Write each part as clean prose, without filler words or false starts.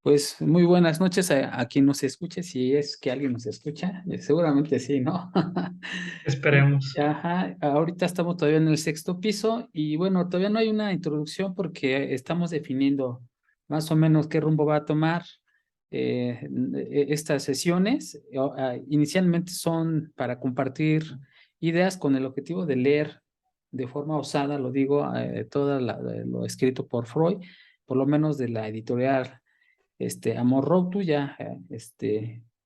Pues muy buenas noches a quien nos escuche, si es que alguien nos escucha, seguramente sí, ¿no? Esperemos. Ajá, ahorita estamos todavía en el sexto piso y bueno, todavía no hay una introducción porque estamos definiendo más o menos qué rumbo va a tomar estas sesiones. Inicialmente son para compartir ideas con el objetivo de leer de forma osada, lo digo, todo lo escrito por Freud, por lo menos de la editorial Amor Rotu. Ya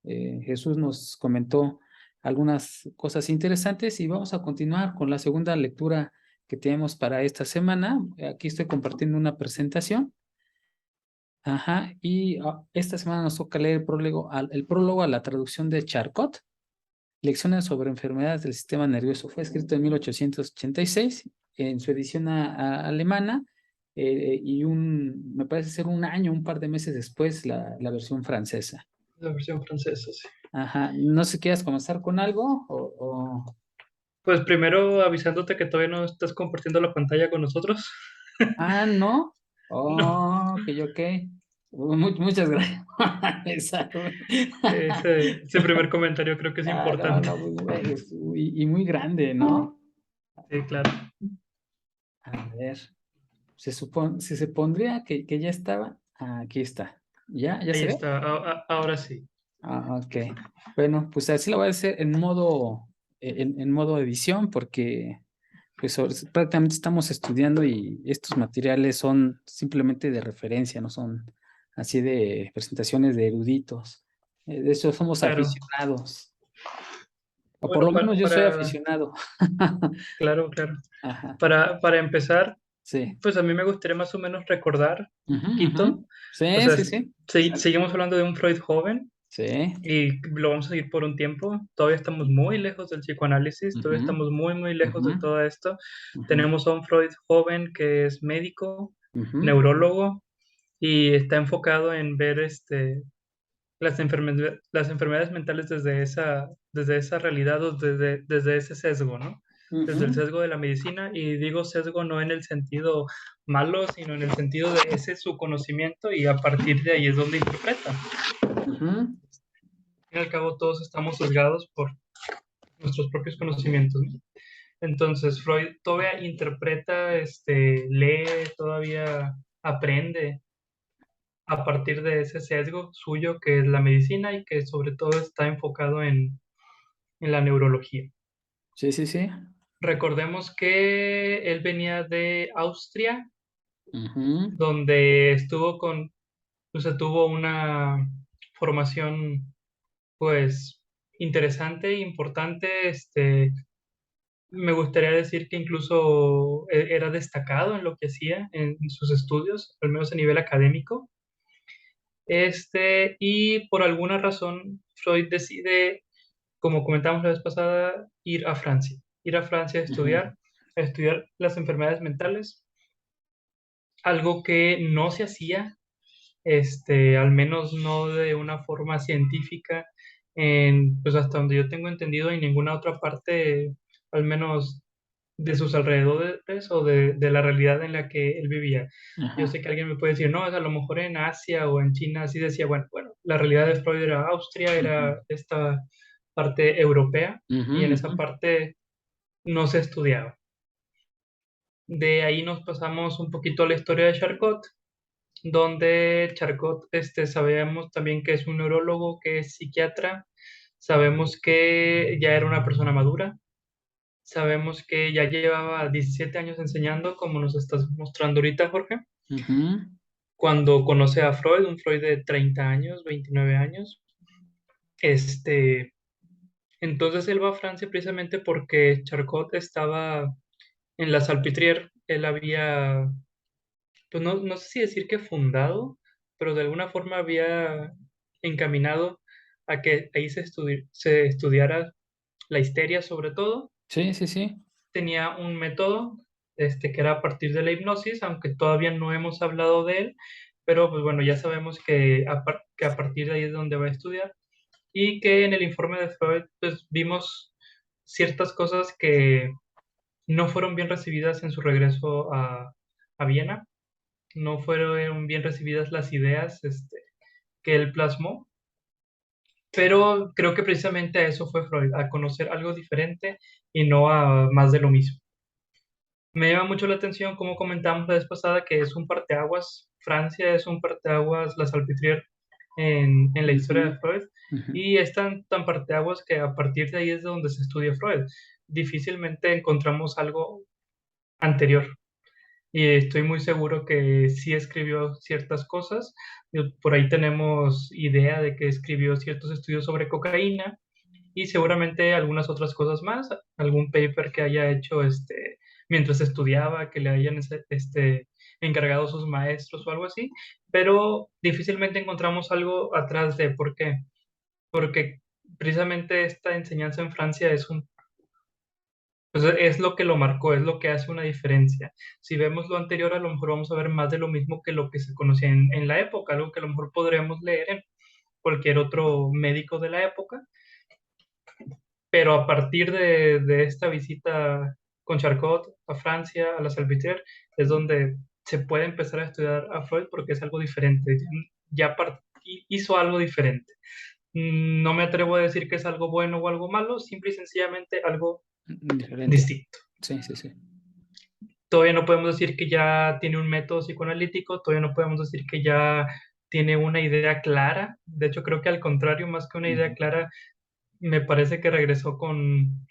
Jesús nos comentó algunas cosas interesantes y vamos a continuar con la segunda lectura que tenemos para esta semana. Aquí estoy compartiendo una presentación. Ajá, y esta semana nos toca leer el prólogo a la traducción de Charcot, Lecciones sobre enfermedades del sistema nervioso. Fue escrito en 1886 en su edición alemana, y me parece ser un año, un par de meses después, la versión francesa. La versión francesa, sí. Ajá, no sé si quieras comenzar con algo Pues primero avisándote que todavía no estás compartiendo la pantalla con nosotros. Ah, ¿no? No, Oh, ok, ok. Muchas gracias. Exacto. ese primer comentario creo que es Ah, no, importante. no, y muy grande, ¿no? Sí, claro. A ver. Si se pondría que ya estaba, aquí está. ¿Ya Ahí se ve? está. Ahora sí. Ok. Bueno, pues así lo voy a hacer en modo edición porque pues prácticamente estamos estudiando y estos materiales son simplemente de referencia, no son así de presentaciones de eruditos. De eso somos Claro. aficionados, o por Bueno, lo menos yo soy aficionado. claro, claro. Ajá, Para empezar, sí. pues a mí me gustaría más o menos recordar un Ujú, ujú. poquito. O Sí, sea, sí, sí. seguimos hablando de un Freud joven. Sí. Y lo vamos a seguir por un tiempo. Todavía estamos muy lejos del psicoanálisis, todavía Ujú, estamos muy, muy lejos ujú, de todo esto. ujú. Tenemos a un Freud joven que es médico, Ujú, neurólogo, y está enfocado en ver las enfermedades mentales desde esa realidad o desde ese sesgo, ¿no? Desde el ujú, sesgo de la medicina, y digo sesgo no en el sentido malo, sino en el sentido de ese es su conocimiento y a partir de ahí es donde interpreta. ujú. Al fin y al cabo, todos estamos sesgados por nuestros propios conocimientos, ¿no? Entonces, Freud todavía interpreta, lee, todavía aprende a partir de ese sesgo suyo que es la medicina y que sobre todo está enfocado en la neurología. Sí, sí, sí. Recordemos que él venía de Austria, Ujú, donde o sea, tuvo una formación, pues, interesante, importante. Me gustaría decir que incluso era destacado en lo que hacía en sus estudios, al menos a nivel académico. Y por alguna razón, Freud decide, como comentamos la vez pasada, ir a Francia ujú. a estudiar las enfermedades mentales, algo que no se hacía, al menos no de una forma científica, pues hasta donde yo tengo entendido, en ninguna otra parte, al menos de sus alrededores o de la realidad en la que él vivía. Yo Ajá. sé que alguien me puede decir, no, a lo mejor en Asia o en China así decía, bueno, la realidad de Freud era Austria, Ujú, era esta parte europea, ujú, y en esa ujú. parte no se estudiaba. De ahí nos pasamos un poquito a la historia de Charcot, donde Charcot, sabemos también que es un neurólogo, que es psiquiatra, sabemos que ya era una persona madura. Sabemos que ya llevaba 17 años enseñando, como nos estás mostrando ahorita, Jorge, Ujú. cuando conoce a Freud, un Freud de 30 años, 29 años. Este, entonces él va a Francia precisamente porque Charcot estaba en la Salpêtrière. Él había, pues no sé si decir que fundado, pero de alguna forma había encaminado a que ahí se estudiara la histeria sobre todo. Sí, sí, sí. Tenía un método, que era a partir de la hipnosis, aunque todavía no hemos hablado de él, pero pues bueno, ya sabemos que a partir de ahí es donde va a estudiar, y que en el informe de Freud pues vimos ciertas cosas que no fueron bien recibidas en su regreso a Viena, no fueron bien recibidas las ideas, que él plasmó, pero creo que precisamente a eso fue Freud, a conocer algo diferente y no a más de lo mismo. Me llama mucho la atención, como comentamos la vez pasada, que es un parteaguas, Francia es un parteaguas, la Salpêtrière, en la historia Ujú, de Freud, ujú. y es tan parteaguas que a partir de ahí es de donde se estudia Freud. Difícilmente encontramos algo anterior, y estoy muy seguro que sí escribió ciertas cosas. Por ahí tenemos idea de que escribió ciertos estudios sobre cocaína, y seguramente algunas otras cosas más, algún paper que haya hecho mientras estudiaba, que le hayan encargado sus maestros o algo así, pero difícilmente encontramos algo atrás de por qué. Porque precisamente esta enseñanza en Francia pues es lo que lo marcó, es lo que hace una diferencia. Si vemos lo anterior, a lo mejor vamos a ver más de lo mismo que lo que se conocía en la época, algo que a lo mejor podremos leer en cualquier otro médico de la época, pero a partir de esta visita con Charcot a Francia, a la Salpêtrière, es donde se puede empezar a estudiar a Freud porque es algo diferente, hizo algo diferente. No me atrevo a decir que es algo bueno o algo malo, simple y sencillamente algo Diferente. distinto. Sí, sí, sí. Todavía no podemos decir que ya tiene un método psicoanalítico, todavía no podemos decir que ya tiene una idea clara. De hecho, creo que al contrario, más que una idea Ujú. clara, me parece que regresó con,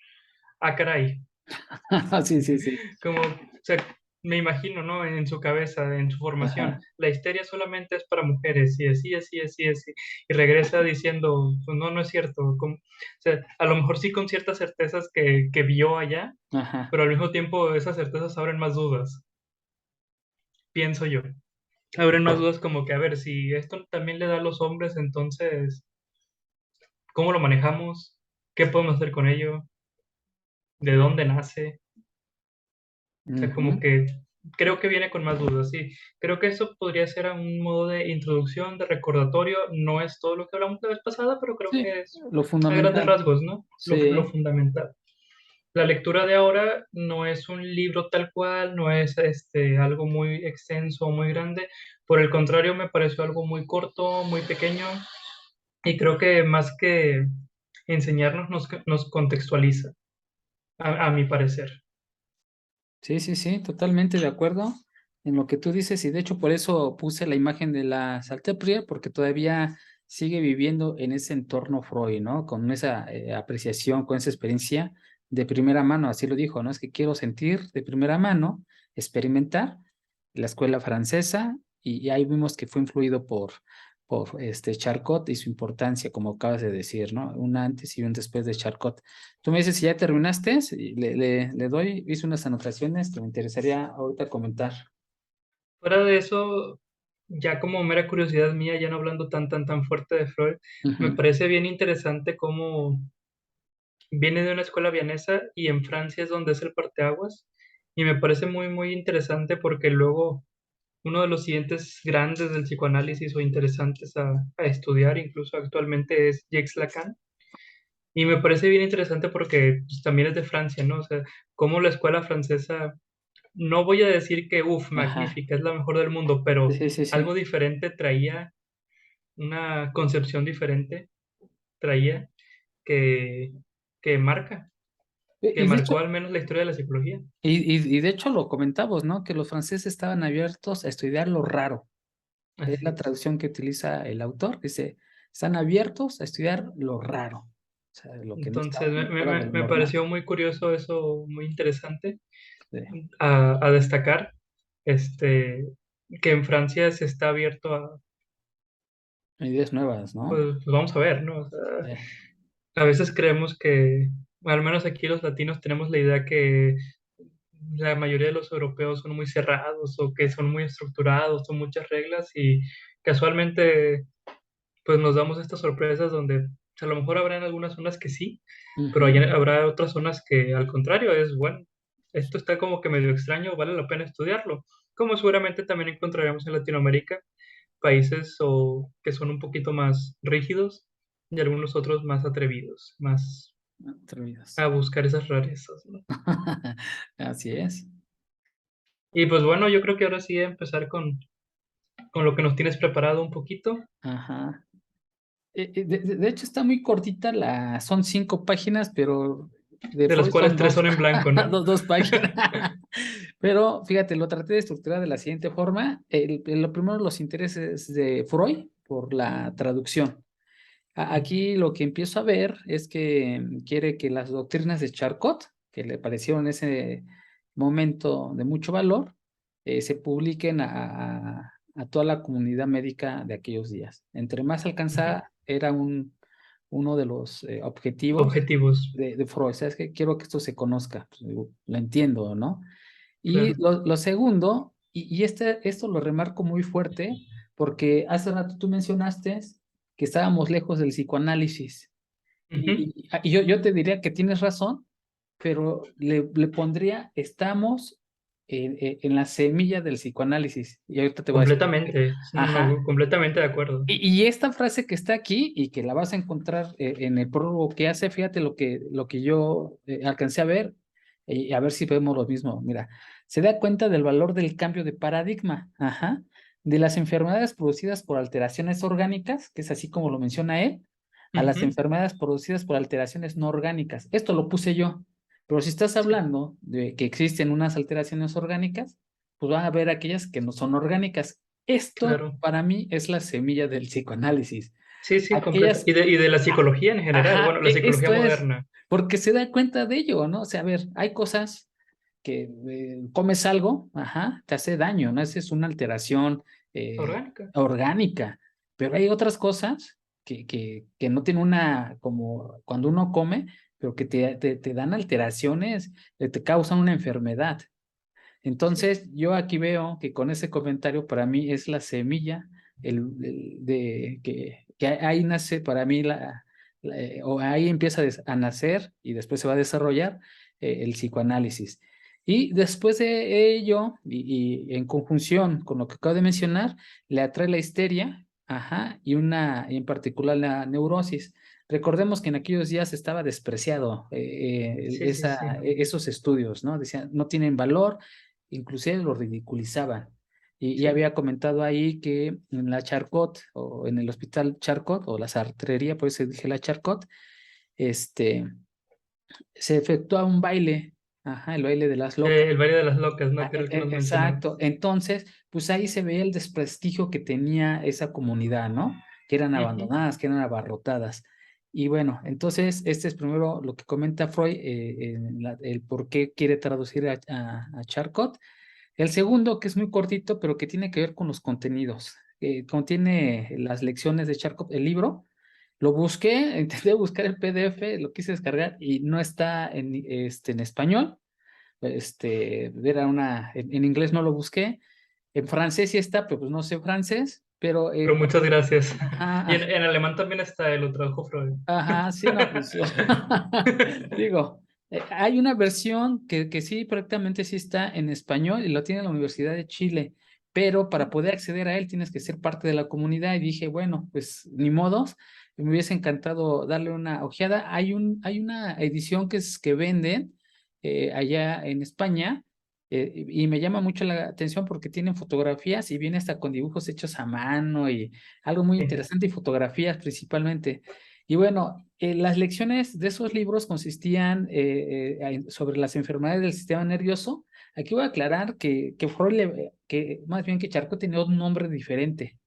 ah, caray, Sí, sí, sí. como, o sea, me imagino, ¿no? En su cabeza, en su formación, Ajá. la histeria solamente es para mujeres, y así, así, así, así, y regresa diciendo, pues no, no es cierto, o sea, a lo mejor sí con ciertas certezas que vio allá, Ajá. pero al mismo tiempo esas certezas abren más dudas, pienso yo. Abren más dudas como que, a ver, si esto también le da a los hombres, entonces, ¿cómo lo manejamos? ¿Qué podemos hacer con ello? ¿De dónde nace? O sea, como Ujú. que creo que viene con más dudas, sí. Creo que eso podría ser a un modo de introducción, de recordatorio. No es todo lo que hablamos la vez pasada, pero creo Sí, que es lo a grandes fundamental. rasgos, ¿no? Lo Sí. fundamental. La lectura de ahora no es un libro tal cual, no es algo muy extenso o muy grande. Por el contrario, me pareció algo muy corto, muy pequeño, y creo que más que enseñarnos, nos contextualiza, a mi parecer. Sí, sí, sí, totalmente de acuerdo en lo que tú dices y de hecho por eso puse la imagen de la Saltépria porque todavía sigue viviendo en ese entorno Freud, ¿no? Con esa apreciación, con esa experiencia de primera mano, así lo dijo, ¿no? Es que quiero sentir de primera mano, experimentar la escuela francesa y ahí vimos que fue influido por Charcot y su importancia, como acabas de decir, ¿no? Un antes y un después de Charcot. Tú me dices si ya terminaste, y le doy, hice unas anotaciones que me interesaría ahorita comentar. Fuera de eso, ya como mera curiosidad mía, ya no hablando tan fuerte de Freud, me Ujú, parece bien interesante cómo viene de una escuela vienesa y en Francia es donde es el parteaguas. Y me parece muy interesante porque luego uno de los siguientes grandes del psicoanálisis o interesantes a estudiar, incluso actualmente, es Jacques Lacan. Y me parece bien interesante porque pues, también es de Francia, ¿no? O sea, cómo la escuela francesa, no voy a decir que, uff, ajá, magnífica, es la mejor del mundo, pero sí, sí, sí. algo diferente traía, una concepción diferente traía que, que marca, que Y de hecho, marcó al menos la historia de la psicología. y de hecho lo comentamos, ¿no? Que los franceses estaban abiertos a estudiar lo raro. Es Así la es. traducción que utiliza el autor, que dice, están abiertos a estudiar lo raro, o sea, lo que no está Entonces, fuera del me normal. pareció muy curioso eso, muy interesante Sí. a destacar, este, que en Francia se está abierto a, Ideas nuevas, ¿no? pues vamos a ver, ¿no? O sea, Sí. a veces creemos que, al menos aquí los latinos tenemos la idea que la mayoría de los europeos son muy cerrados o que son muy estructurados, son muchas reglas y casualmente pues nos damos estas sorpresas donde a lo mejor habrán algunas zonas que sí, pero Ujú. habrá otras zonas que al contrario es, bueno, esto está como que medio extraño, vale la pena estudiarlo, como seguramente también encontraremos en Latinoamérica países o que son un poquito más rígidos y algunos otros más atrevidos, más Atrevidos. a buscar esas rarezas, ¿no? Así es. Y pues bueno, yo creo que ahora sí empezar con con lo que nos tienes preparado un poquito, Ajá. De hecho, está muy cortita, son 5 páginas, pero de de las Freud cuales son tres dos, son en blanco, ¿no? dos páginas. Pero fíjate, lo traté de estructurar de la siguiente forma. Lo primero, los intereses de Freud por la traducción. Aquí lo que empiezo a ver es que quiere que las doctrinas de Charcot, que le parecieron en ese momento de mucho valor, se publiquen a toda la comunidad médica de aquellos días. Entre más Ujú. alcanzada era uno de los objetivos Objetivos, de Freud. ¿Sabes qué? Quiero que esto se conozca. Pues, digo, lo entiendo, ¿no? Y claro. lo segundo, esto lo remarco muy fuerte, porque hace rato tú mencionaste que estábamos lejos del psicoanálisis. Ujú. Y yo te diría que tienes razón, pero le pondría, estamos en la semilla del psicoanálisis. Y ahorita te voy a decir por qué. Completamente, no, Ajá. completamente de acuerdo. Y esta frase que está aquí y que la vas a encontrar en el prólogo que hace, fíjate lo que yo alcancé a ver, y a ver si vemos lo mismo. Mira, se da cuenta del valor del cambio de paradigma, ajá, de las enfermedades producidas por alteraciones orgánicas, que es así como lo menciona él, a las Ujú. enfermedades producidas por alteraciones no orgánicas. Esto lo puse yo, pero si estás Sí, hablando de que existen unas alteraciones orgánicas, pues van a ver aquellas que no son orgánicas. Esto claro. para mí es la semilla del psicoanálisis. Sí, sí, completa. Aquellas, Y de la ah, psicología en general, ajá, bueno, la psicología esto es, moderna. porque se da cuenta de ello, ¿no? O sea, a ver, hay cosas que comes algo, ajá, te hace daño, ¿no? Esa es una alteración Orgánica. orgánica, pero hay otras cosas que no tienen como cuando uno come, pero que te dan alteraciones, te causan una enfermedad. Sí, Entonces, yo aquí veo que con ese comentario para mí es la semilla de que ahí nace para mí o ahí empieza a nacer y después se va a desarrollar el psicoanálisis. Y después de ello, y en conjunción con lo que acabo de mencionar, le atrae la histeria, ajá, y en particular la neurosis. Recordemos que en aquellos días estaba despreciado sí, sí, sí. esos estudios, ¿no? Decían, no tienen valor, inclusive lo ridiculizaban. Y Sí. había comentado ahí que en la Charcot o en el hospital Charcot o la Sartrería, por eso dije la Charcot, este, se efectúa un baile, ajá, el baile de las locas. El baile de las locas, ¿no? Creo que nos mencionó. Exacto. Entonces, pues ahí se veía el desprestigio que tenía esa comunidad, ¿no? Que eran Ujú. abandonadas, que eran abarrotadas. Y bueno, entonces, este es primero lo que comenta Freud, el por qué quiere traducir a Charcot. El segundo, que es muy cortito, pero que tiene que ver con los contenidos. Contiene las lecciones de Charcot, el libro. Lo busqué, intenté buscar el PDF, lo quise descargar y no está en español. En inglés no lo busqué. En francés sí está, pero pues no sé francés. Pero, Pero muchas gracias. Y ajá, en alemán también está, lo tradujo Freud. ajá, sí, no, pues digo, hay una versión que sí, prácticamente sí está en español y lo tiene la Universidad de Chile, pero para poder acceder a él tienes que ser parte de la comunidad y dije, bueno, pues ni modos, me hubiese encantado darle una ojeada. Hay una edición que venden allá en España y me llama mucho la atención porque tienen fotografías y viene hasta con dibujos hechos a mano y algo muy Sí. interesante y fotografías principalmente. Y bueno, las lecciones de esos libros consistían sobre las enfermedades del sistema nervioso. Aquí voy a aclarar que más bien que Charcot tenía un nombre diferente,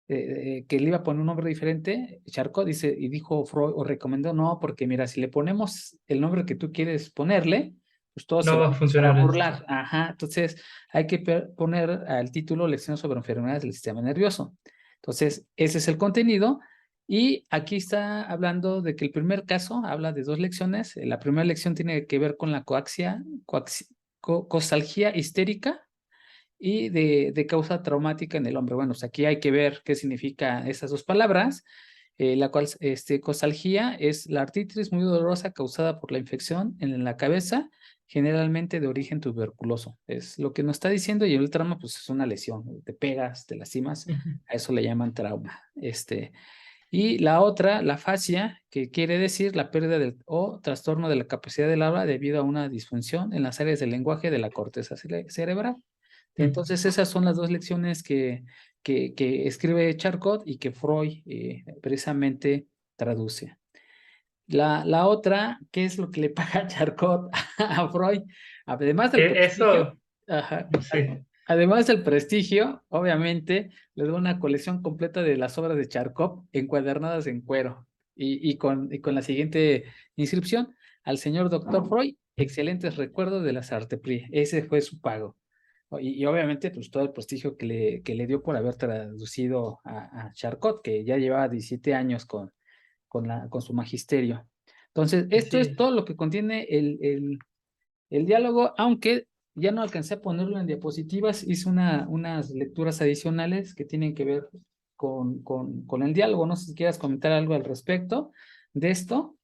que le iba a poner un nombre diferente. Charcot dice, y dijo Freud, o recomendó, no, porque mira, si le ponemos el nombre que tú quieres ponerle, pues todos se No va van a a empezar a funcionar esto. burlar. Ajá, entonces hay que poner al título Lecciones sobre enfermedades del sistema nervioso. Entonces, ese es el contenido. Y aquí está hablando de que el primer caso habla de 2 lecciones. La primera lección tiene que ver con la coxalgia histérica y de causa traumática en el hombre. Bueno, pues aquí hay que ver qué significa esas 2 palabras. La cual, coxalgia es la artritis muy dolorosa causada por la infección en la cabeza, generalmente de origen tuberculoso. Es lo que nos está diciendo y el trauma, pues es una lesión. Te pegas, te lastimas, Ujú. a eso le llaman trauma. Y la otra, la fascia, que quiere decir la pérdida o trastorno de la capacidad del habla debido a una disfunción en las áreas del lenguaje de la corteza cerebral. Entonces esas son las dos lecciones que escribe Charcot y que Freud precisamente traduce. La otra, ¿qué es lo que le paga Charcot a Freud? Además del prestigio, Eso, ajá, sí, además del prestigio, obviamente, le da una colección completa de las obras de Charcot encuadernadas en cuero y con la siguiente inscripción: al señor doctor Freud, excelentes recuerdos de las Arteprie. Ese fue su pago. Y obviamente, pues todo el prestigio que le dio por haber traducido a Charcot, que ya llevaba 17 años con su magisterio. Entonces, esto así es es. todo lo que contiene el diálogo, aunque ya no alcancé a ponerlo en diapositivas, hice unas lecturas adicionales que tienen que ver con el diálogo. No sé si quieras comentar algo al respecto de esto,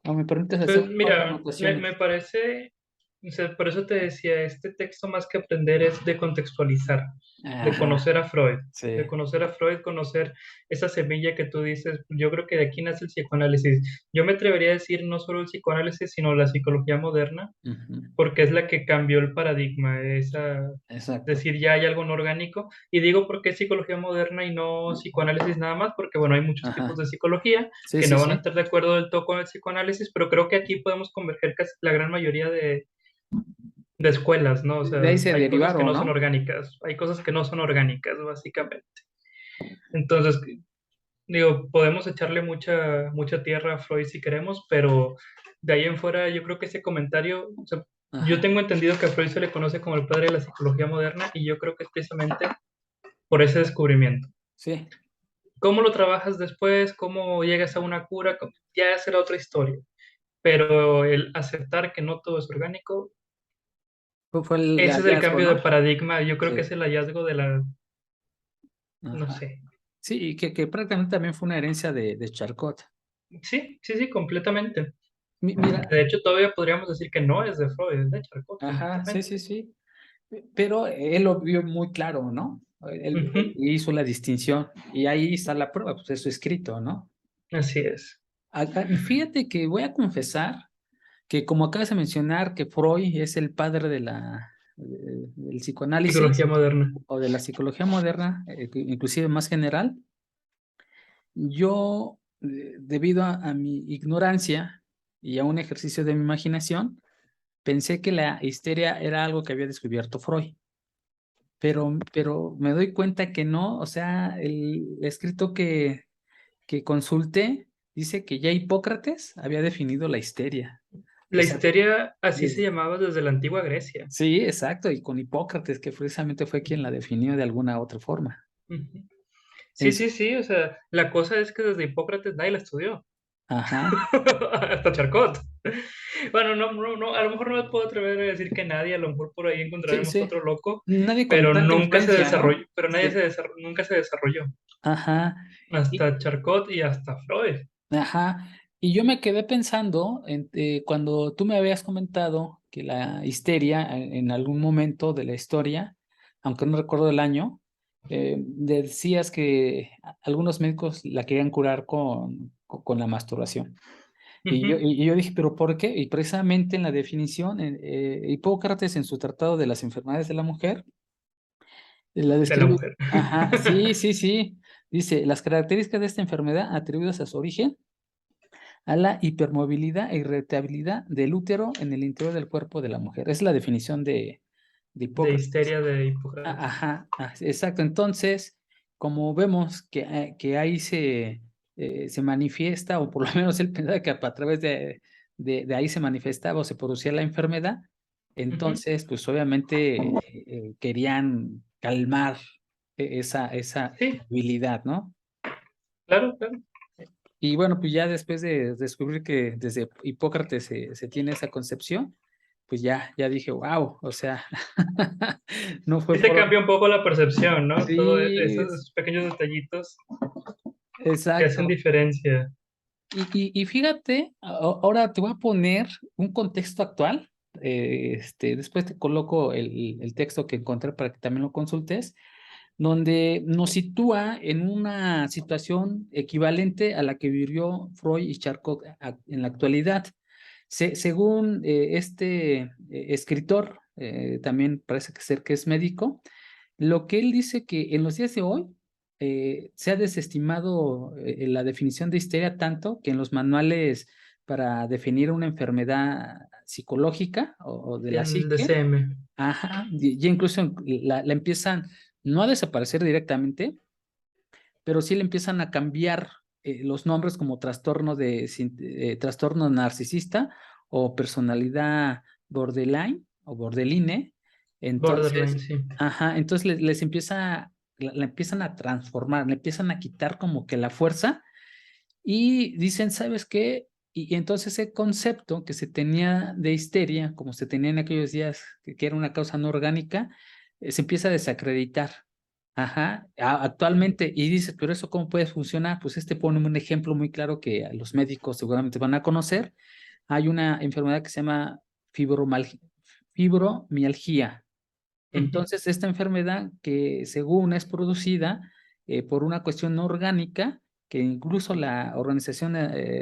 o me permites hacer Pues un par de mira, me anotaciones. parece, o sea, por eso te decía, este texto más que aprender es de contextualizar, de Ajá, conocer a Freud, de sí. conocer a Freud, conocer esa semilla que tú dices. Yo creo que de aquí nace el psicoanálisis. Yo me atrevería a decir no solo el psicoanálisis, sino la psicología moderna, Ujú, porque es la que cambió el paradigma, esa exacto. decir ya hay algo no orgánico. Y digo por qué psicología moderna y no psicoanálisis nada más, porque bueno, hay muchos tipos Ajá. de psicología Sí, que sí, no van a sí. estar de acuerdo del todo con el psicoanálisis, pero creo que aquí podemos converger casi la gran mayoría de escuelas, ¿no? O De ahí sea, se hay cosas que derivaron, no son ¿no? orgánicas, hay cosas que no son orgánicas, básicamente. Entonces, digo, podemos echarle mucha tierra a Freud si queremos, pero de ahí en fuera yo creo que ese comentario, o sea, yo Ajá. tengo entendido que a Freud se le conoce como el padre de la psicología moderna y yo creo que es precisamente por ese descubrimiento. Sí. ¿Cómo lo trabajas después? ¿Cómo llegas a una cura? Ya será otra historia. Pero el aceptar que no todo es orgánico, Fue el ese es el hallazgo, cambio de ¿no? paradigma. Yo creo que Sí. es el hallazgo de la, no Ajá. sé. Sí, y que prácticamente también fue una herencia de Charcot. Sí, sí, sí, completamente. Mira, De hecho, todavía podríamos decir que no es de Freud, es de Charcot, ajá, sí, sí, completamente. sí. Pero él lo vio muy claro, ¿no? Él Ujú, hizo la distinción y ahí está la prueba, pues es su escrito, ¿no? así es. Fíjate que voy a confesar que como acabas de mencionar que Freud es el padre del psicoanálisis Psicología moderna. o de la psicología moderna, inclusive más general, yo, debido a mi ignorancia y a un ejercicio de mi imaginación, pensé que la histeria era algo que había descubierto Freud. Pero me doy cuenta que no, o sea, el escrito que consulté dice que ya Hipócrates había definido la histeria. O La sea, histeria así se des- llamaba desde la antigua Grecia. sí, exacto, y con Hipócrates, que precisamente fue quien la definió de alguna otra forma. Ujú. Sí, Es, sí, sí, o sea, la cosa es que desde Hipócrates nadie la estudió. ajá, Hasta Charcot. Bueno, no, a lo mejor no me puedo atrever a decir que nadie, a lo mejor por ahí sí, encontraremos sí. otro loco, Nadie con pero tanta nunca se influencia, desarrolló, ¿no? pero Sí, nunca se desarrolló. ajá. Y, Hasta Charcot y hasta Freud. ajá. Y yo me quedé pensando cuando tú me habías comentado que la histeria en algún momento de la historia, aunque no recuerdo el año, decías que algunos médicos la querían curar con la masturbación. Y yo, Ujú. y yo dije, ¿pero por qué? Y precisamente en la definición, Hipócrates en su Tratado de las Enfermedades de la Mujer, la De la describe, mujer. ajá, sí, sí, sí, dice, las características de esta enfermedad atribuidas a su origen a la hipermovilidad e irritabilidad del útero en el interior del cuerpo de la mujer. Es la definición de De Hipócrates. histeria de Hipócrates. Ajá, exacto. Entonces, como vemos que ahí se manifiesta, o por lo menos él pensaba que a través de ahí se manifestaba o se producía la enfermedad, Ujú. entonces, pues obviamente querían calmar esa Sí, habilidad, ¿no? claro, claro. Y bueno, pues ya después de descubrir que desde Hipócrates se tiene esa concepción, pues ya dije, wow, o sea, no fue Sí te por... cambia un poco la percepción, ¿no? Todos Sí, esos pequeños detallitos que hacen exacto. diferencia. Y fíjate, ahora te voy a poner un contexto actual. Después te coloco el texto que encontré para que también lo consultes, donde nos sitúa en una situación equivalente a la que vivió Freud y Charcot en la actualidad. Según este escritor también parece que ser que es médico. Lo que él dice que en los días de hoy se ha desestimado la definición de histeria tanto que en los manuales para definir una enfermedad psicológica o de la En el psique, DCM. ajá, ya incluso la empiezan no a desaparecer directamente, pero sí le empiezan a cambiar los nombres como trastorno narcisista o personalidad borderline o borderline. Borderline, Entonces, sí. ajá, entonces les empieza, la empiezan a transformar, le empiezan a quitar como que la fuerza y dicen, ¿sabes qué? Y entonces ese concepto que se tenía de histeria, como se tenía en aquellos días, que era una causa no orgánica, se empieza a desacreditar. Ajá, actualmente, y dices, pero eso ¿cómo puede funcionar? Pues pone un ejemplo muy claro que los médicos seguramente van a conocer. Hay una enfermedad que se llama fibromialgia. Ujú. Entonces, esta enfermedad que según es producida por una cuestión no orgánica, que incluso la Organización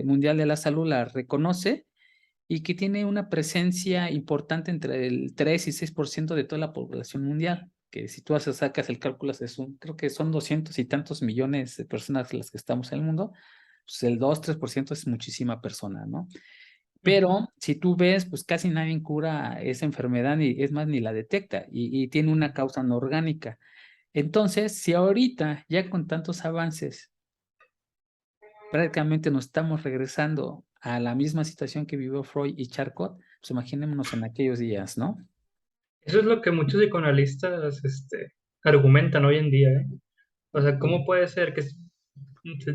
Mundial de la Salud la reconoce y que tiene una presencia importante entre el 3 y 6% de toda la población mundial, que si tú sacas el cálculo, creo que son 200 y tantos millones de personas las que estamos en el mundo, pues el 2-3% es muchísima persona, ¿no? Ujú. Pero si tú ves, pues casi nadie cura esa enfermedad, ni es más, ni la detecta, y tiene una causa no orgánica. Entonces, si ahorita, ya con tantos avances, prácticamente nos estamos regresando a la misma situación que vivió Freud y Charcot, pues imaginémonos en aquellos días, ¿no? Eso es lo que muchos psicoanalistas argumentan hoy en día, ¿eh? O sea, ¿cómo puede ser que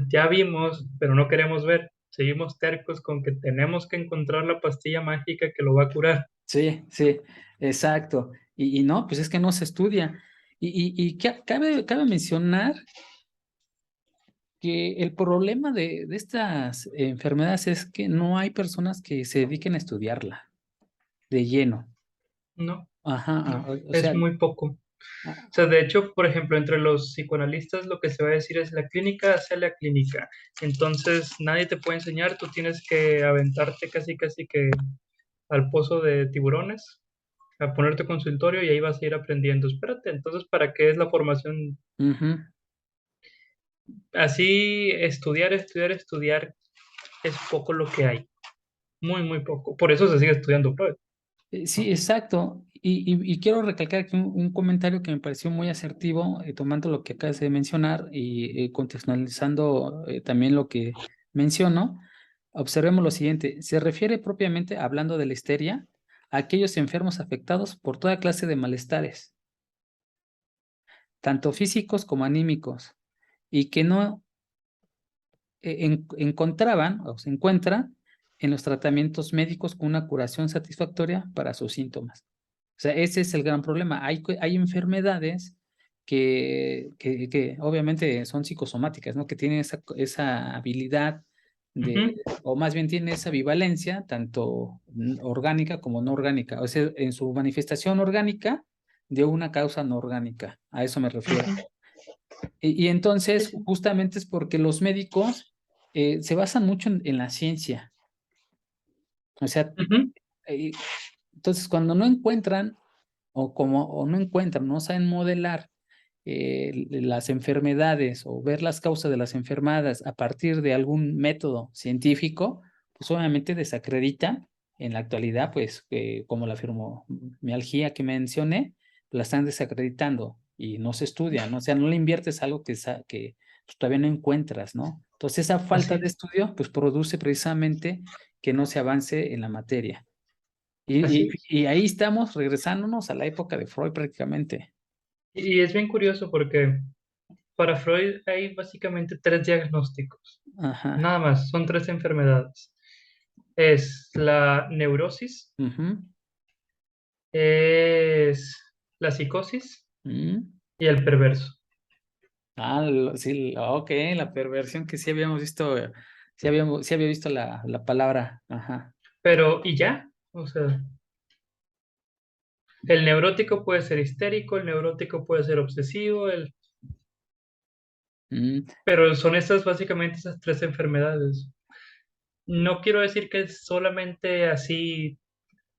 ya vimos, pero no queremos ver? Seguimos tercos con que tenemos que encontrar la pastilla mágica que lo va a curar. Sí, sí, exacto. Y no, pues es que no se estudia. Y cabe mencionar que el problema de estas enfermedades es que no hay personas que se dediquen a estudiarla de lleno. No, Ajá, no, o es sea, muy poco. ah, O sea, de hecho, por ejemplo, entre los psicoanalistas lo que se va a decir es la clínica hacia la clínica. Entonces, nadie te puede enseñar, tú tienes que aventarte casi, casi que al pozo de tiburones, a poner tu consultorio y ahí vas a ir aprendiendo. Espérate, entonces, ¿para qué es la formación? ujú. Así, estudiar, estudiar, estudiar es poco lo que hay. Muy, muy poco. Por eso se sigue estudiando Freud. Sí, exacto. Y quiero recalcar aquí un comentario que me pareció muy asertivo, tomando lo que acabas de mencionar y contextualizando también lo que menciono. Observemos lo siguiente. Se refiere propiamente, hablando de la histeria, a aquellos enfermos afectados por toda clase de malestares, tanto físicos como anímicos, y que no encontraban o se encuentran en los tratamientos médicos con una curación satisfactoria para sus síntomas. O sea, ese es el gran problema. Hay enfermedades que obviamente son psicosomáticas, ¿no? Que tienen esa habilidad Ujú. o más bien tienen esa bivalencia, tanto orgánica como no orgánica. O sea, en su manifestación orgánica de una causa no orgánica. A eso me refiero. Ujú. Y entonces, Sí. justamente es porque los médicos se basan mucho en la ciencia. O sea, Ujú. eh, entonces cuando no encuentran o no encuentran, no saben modelar las enfermedades o ver las causas de las enfermedades a partir de algún método científico, pues obviamente desacreditan en la actualidad, pues como la fibromialgia que mencioné, la están desacreditando y no se estudian, ¿no? O sea, no le inviertes algo que pues, todavía no encuentras, ¿no? Entonces esa falta Así de es. estudio, pues produce precisamente que no se avance en la materia. Y, Así y, es. y ahí estamos regresándonos a la época de Freud prácticamente. Y es bien curioso porque para Freud hay básicamente tres diagnósticos. Ajá. Nada más, son tres enfermedades. Es la neurosis, Ujú. es la psicosis Mm. y el perverso. Sí, ok, la perversión que sí habíamos visto, sí había visto la palabra. Ajá. Pero, ¿y ya? O sea, el neurótico puede ser histérico, el neurótico puede ser obsesivo, Mm. pero son estas básicamente esas tres enfermedades. No quiero decir que es solamente así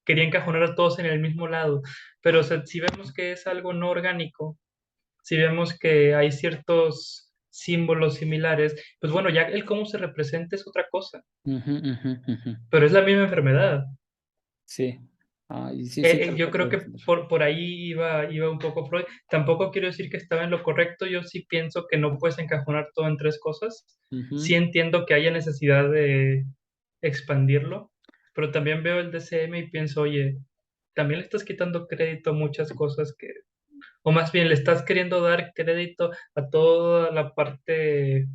quería encajonar a todos en el mismo lado. Pero o sea, si vemos que es algo no orgánico, si vemos que hay ciertos símbolos similares, pues bueno, ya el cómo se representa es otra cosa, Ujú, ujú, ujú. pero es la misma enfermedad. Sí. Ah, y sí, sí, creo Yo que creo puede que ser. por ahí iba un poco Freud. Tampoco quiero decir que estaba en lo correcto, yo sí pienso que no puedes encajonar todo en tres cosas. Sí Ujú. entiendo que haya necesidad de expandirlo, pero también veo el DCM y pienso, oye, también le estás quitando crédito a muchas cosas que, o más bien le estás queriendo dar crédito a toda la parte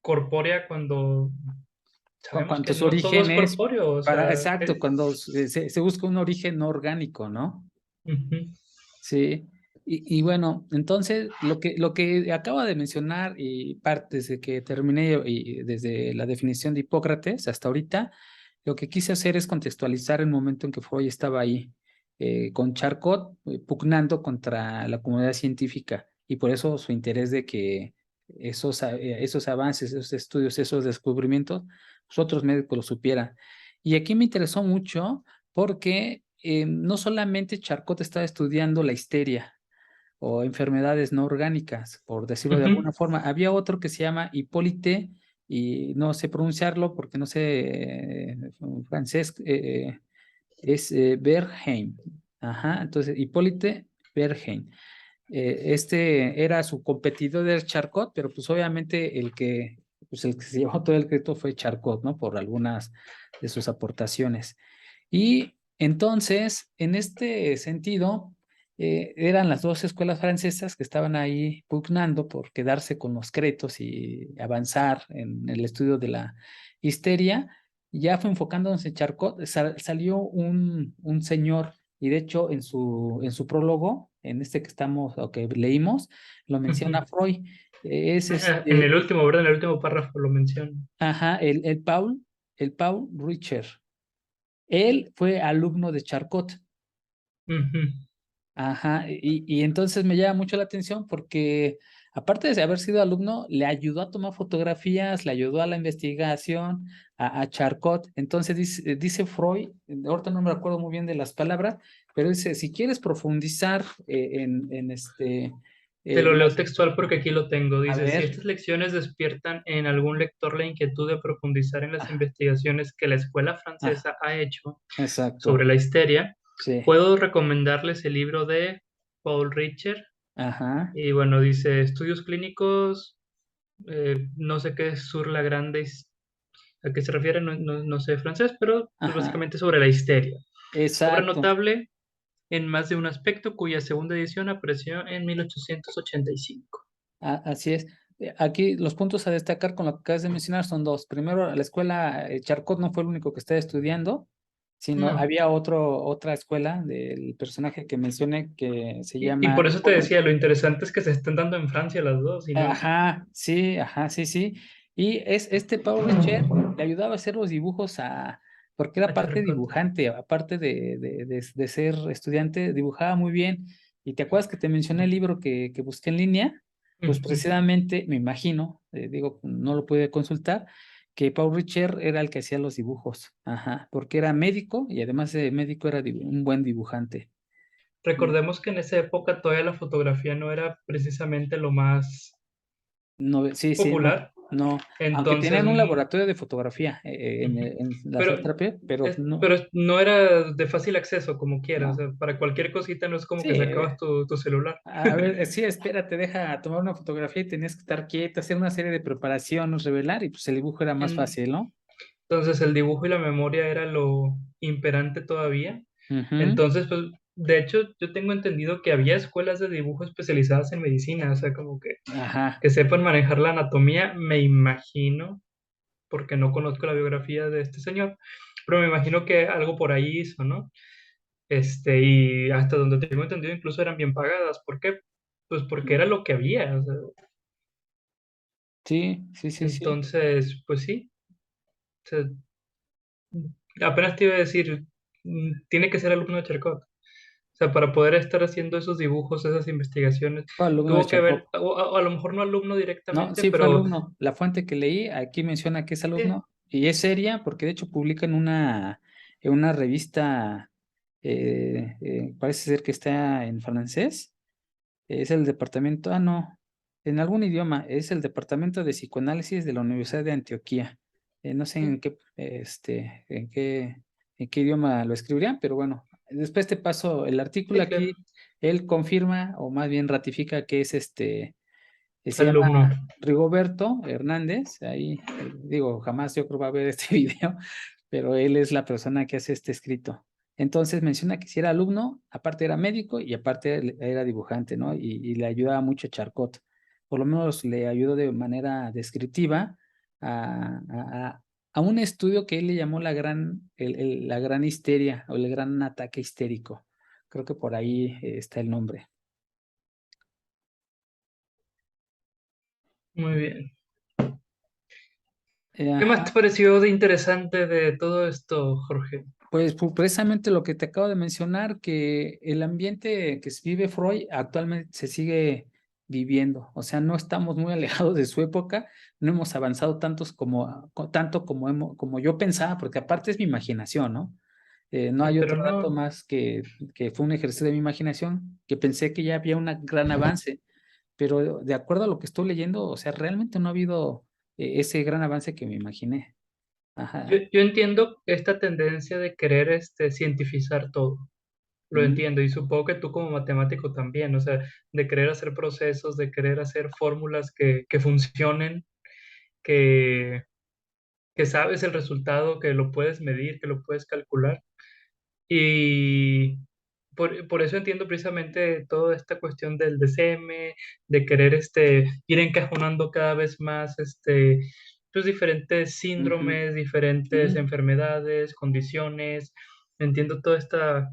corpórea cuando sabemos que Cuantos no todo es orígenes corpóreo, o para, sea, exacto, cuando se busca un origen no orgánico, ¿no? ujú, Sí. Y bueno, entonces lo que acaba de mencionar y partes de que terminé y desde la definición de Hipócrates hasta ahorita, lo que quise hacer es contextualizar el momento en que Freud estaba ahí con Charcot pugnando contra la comunidad científica y por eso su interés de que esos avances, esos estudios, esos descubrimientos, pues, otros médicos lo supieran. Y aquí me interesó mucho porque no solamente Charcot estaba estudiando la histeria o enfermedades no orgánicas, por decirlo de ujú. alguna forma, había otro que se llama Hipólite, y no sé pronunciarlo porque no sé francés, es Bergheim. Ajá, entonces Hipólite Bergheim. Este era su competidor del Charcot, pero pues obviamente pues el que se llevó todo el crédito fue Charcot, ¿no? Por algunas de sus aportaciones. Y entonces, en este sentido, eran las dos escuelas francesas que estaban ahí pugnando por quedarse con los créditos y avanzar en el estudio de la histeria. Ya fue enfocándose en Charcot, salió un señor, y de hecho en su prólogo, en este que estamos, o que leímos, lo menciona Ujú. Freud. Es En el último, ¿verdad? En el último párrafo lo menciono. ajá, el Paul Richer. Él fue alumno de Charcot. Ujú, Ajá, y entonces me llama mucho la atención porque aparte de haber sido alumno, le ayudó a tomar fotografías, le ayudó a la investigación, a Charcot. Entonces dice Freud, ahorita no me acuerdo muy bien de las palabras, pero dice, si quieres profundizar en te lo leo las, textual porque aquí lo tengo. a Dice, si ver, estas lecciones despiertan en algún lector la inquietud de profundizar en las investigaciones que la escuela ah, francesa ha hecho exacto, sobre la histeria, sí, puedo recomendarles el libro de Paul Richer. ajá, Y bueno, dice, estudios clínicos, no sé qué es sur la grande, a qué se refiere, no sé francés, pero pues ajá, básicamente sobre la histeria. Obra exacto. notable en más de un aspecto, cuya segunda edición apareció en 1885. Así es. Aquí los puntos a destacar con lo que acabas de mencionar son dos. Primero, la escuela Charcot no fue el único que estaba estudiando, sino No. había otra escuela del personaje que mencioné que se Y llama por eso te Hipólito. decía, lo interesante es que se estén dando en Francia las dos, y no. Ajá, sí, sí. Y es este Paul Richer le ayudaba a hacer los dibujos porque era A parte Charcot. dibujante, aparte de ser estudiante, dibujaba muy bien. Y te acuerdas que te mencioné el libro que busqué en línea, pues Ujú. precisamente, me imagino, digo, no lo pude consultar, que Paul Richer era el que hacía los dibujos, ajá, porque era médico y además de médico era un buen dibujante. Recordemos que en esa época todavía la fotografía no era precisamente lo más No, sí, sí, no, popular. no. Aunque Entonces, tenían un laboratorio de fotografía ujú. en la Pero, Central, pero no. pero no era de fácil acceso como quieras. O No. sea, para cualquier cosita no es como Sí, que sacabas tu celular. a ver, sí, espérate, deja tomar una fotografía y tenías que estar quieto, hacer una serie de preparaciones, revelar, y pues el dibujo era más En- fácil, ¿no? Entonces el dibujo y la memoria era lo imperante todavía. Ujú. Entonces, pues, de hecho, yo tengo entendido que había escuelas de dibujo especializadas en medicina, o sea, como Ajá, que sepan manejar la anatomía, me imagino, porque no conozco la biografía de este señor, pero me imagino que algo por ahí hizo, ¿no? Y hasta donde tengo entendido, incluso eran bien pagadas. ¿Por qué? Pues porque era lo que había. O sea, sí, sí, sí, sí. entonces, pues sí. O sea, apenas te iba a decir, tiene que ser alumno de Charcot. O sea, para poder estar haciendo esos dibujos, esas investigaciones, Fue alumno de tuvo que haber, Charcot. o a lo mejor no alumno No, directamente, sí, fue pero alumno. La fuente que leí aquí menciona que es sí, alumno y es seria porque de hecho publica en una revista, parece ser que está en francés, es el departamento, no, en algún idioma, es el Departamento de Psicoanálisis de la Universidad de Antioquia. No sé Mm. en qué idioma lo escribirían, pero bueno, después te paso el artículo Sí, claro. aquí. Él confirma, o más bien ratifica que es se llama Alumno. Rigoberto Hernández. Ahí, digo, jamás yo creo va a ver este video, pero él es la persona que hace este escrito. Entonces menciona que si era alumno, aparte era médico y aparte era dibujante, ¿no? Y le ayudaba mucho Charcot. Por lo menos le ayudó de manera descriptiva a, a- a- a un estudio que él le llamó la gran histeria o el gran ataque histérico. Creo que por ahí está el nombre. Muy bien. ¿Qué más te Ajá. pareció de interesante de todo esto, Jorge? Pues precisamente lo que te acabo de mencionar, que el ambiente que se vive Freud actualmente se sigue viviendo. O sea, no estamos muy alejados de su época, no hemos avanzado tanto como yo pensaba, porque aparte es mi imaginación, ¿no? No Sí, hay pero otro dato no. más que fue un ejercicio de mi imaginación, que pensé que ya había un gran avance, pero de acuerdo a lo que estoy leyendo, o sea, realmente no ha habido ese gran avance que me imaginé. Yo, Ajá. yo entiendo esta tendencia de querer cientificar todo. Lo Ujú, entiendo y supongo que tú como matemático también, o sea, de querer hacer procesos, de querer hacer fórmulas que funcionen, que, que sabes el resultado, que lo puedes medir, que lo puedes calcular. Y por eso entiendo precisamente toda esta cuestión del DCM, de querer ir encajonando cada vez más pues diferentes ujú, síndromes, diferentes ujú. enfermedades, condiciones. Entiendo toda esta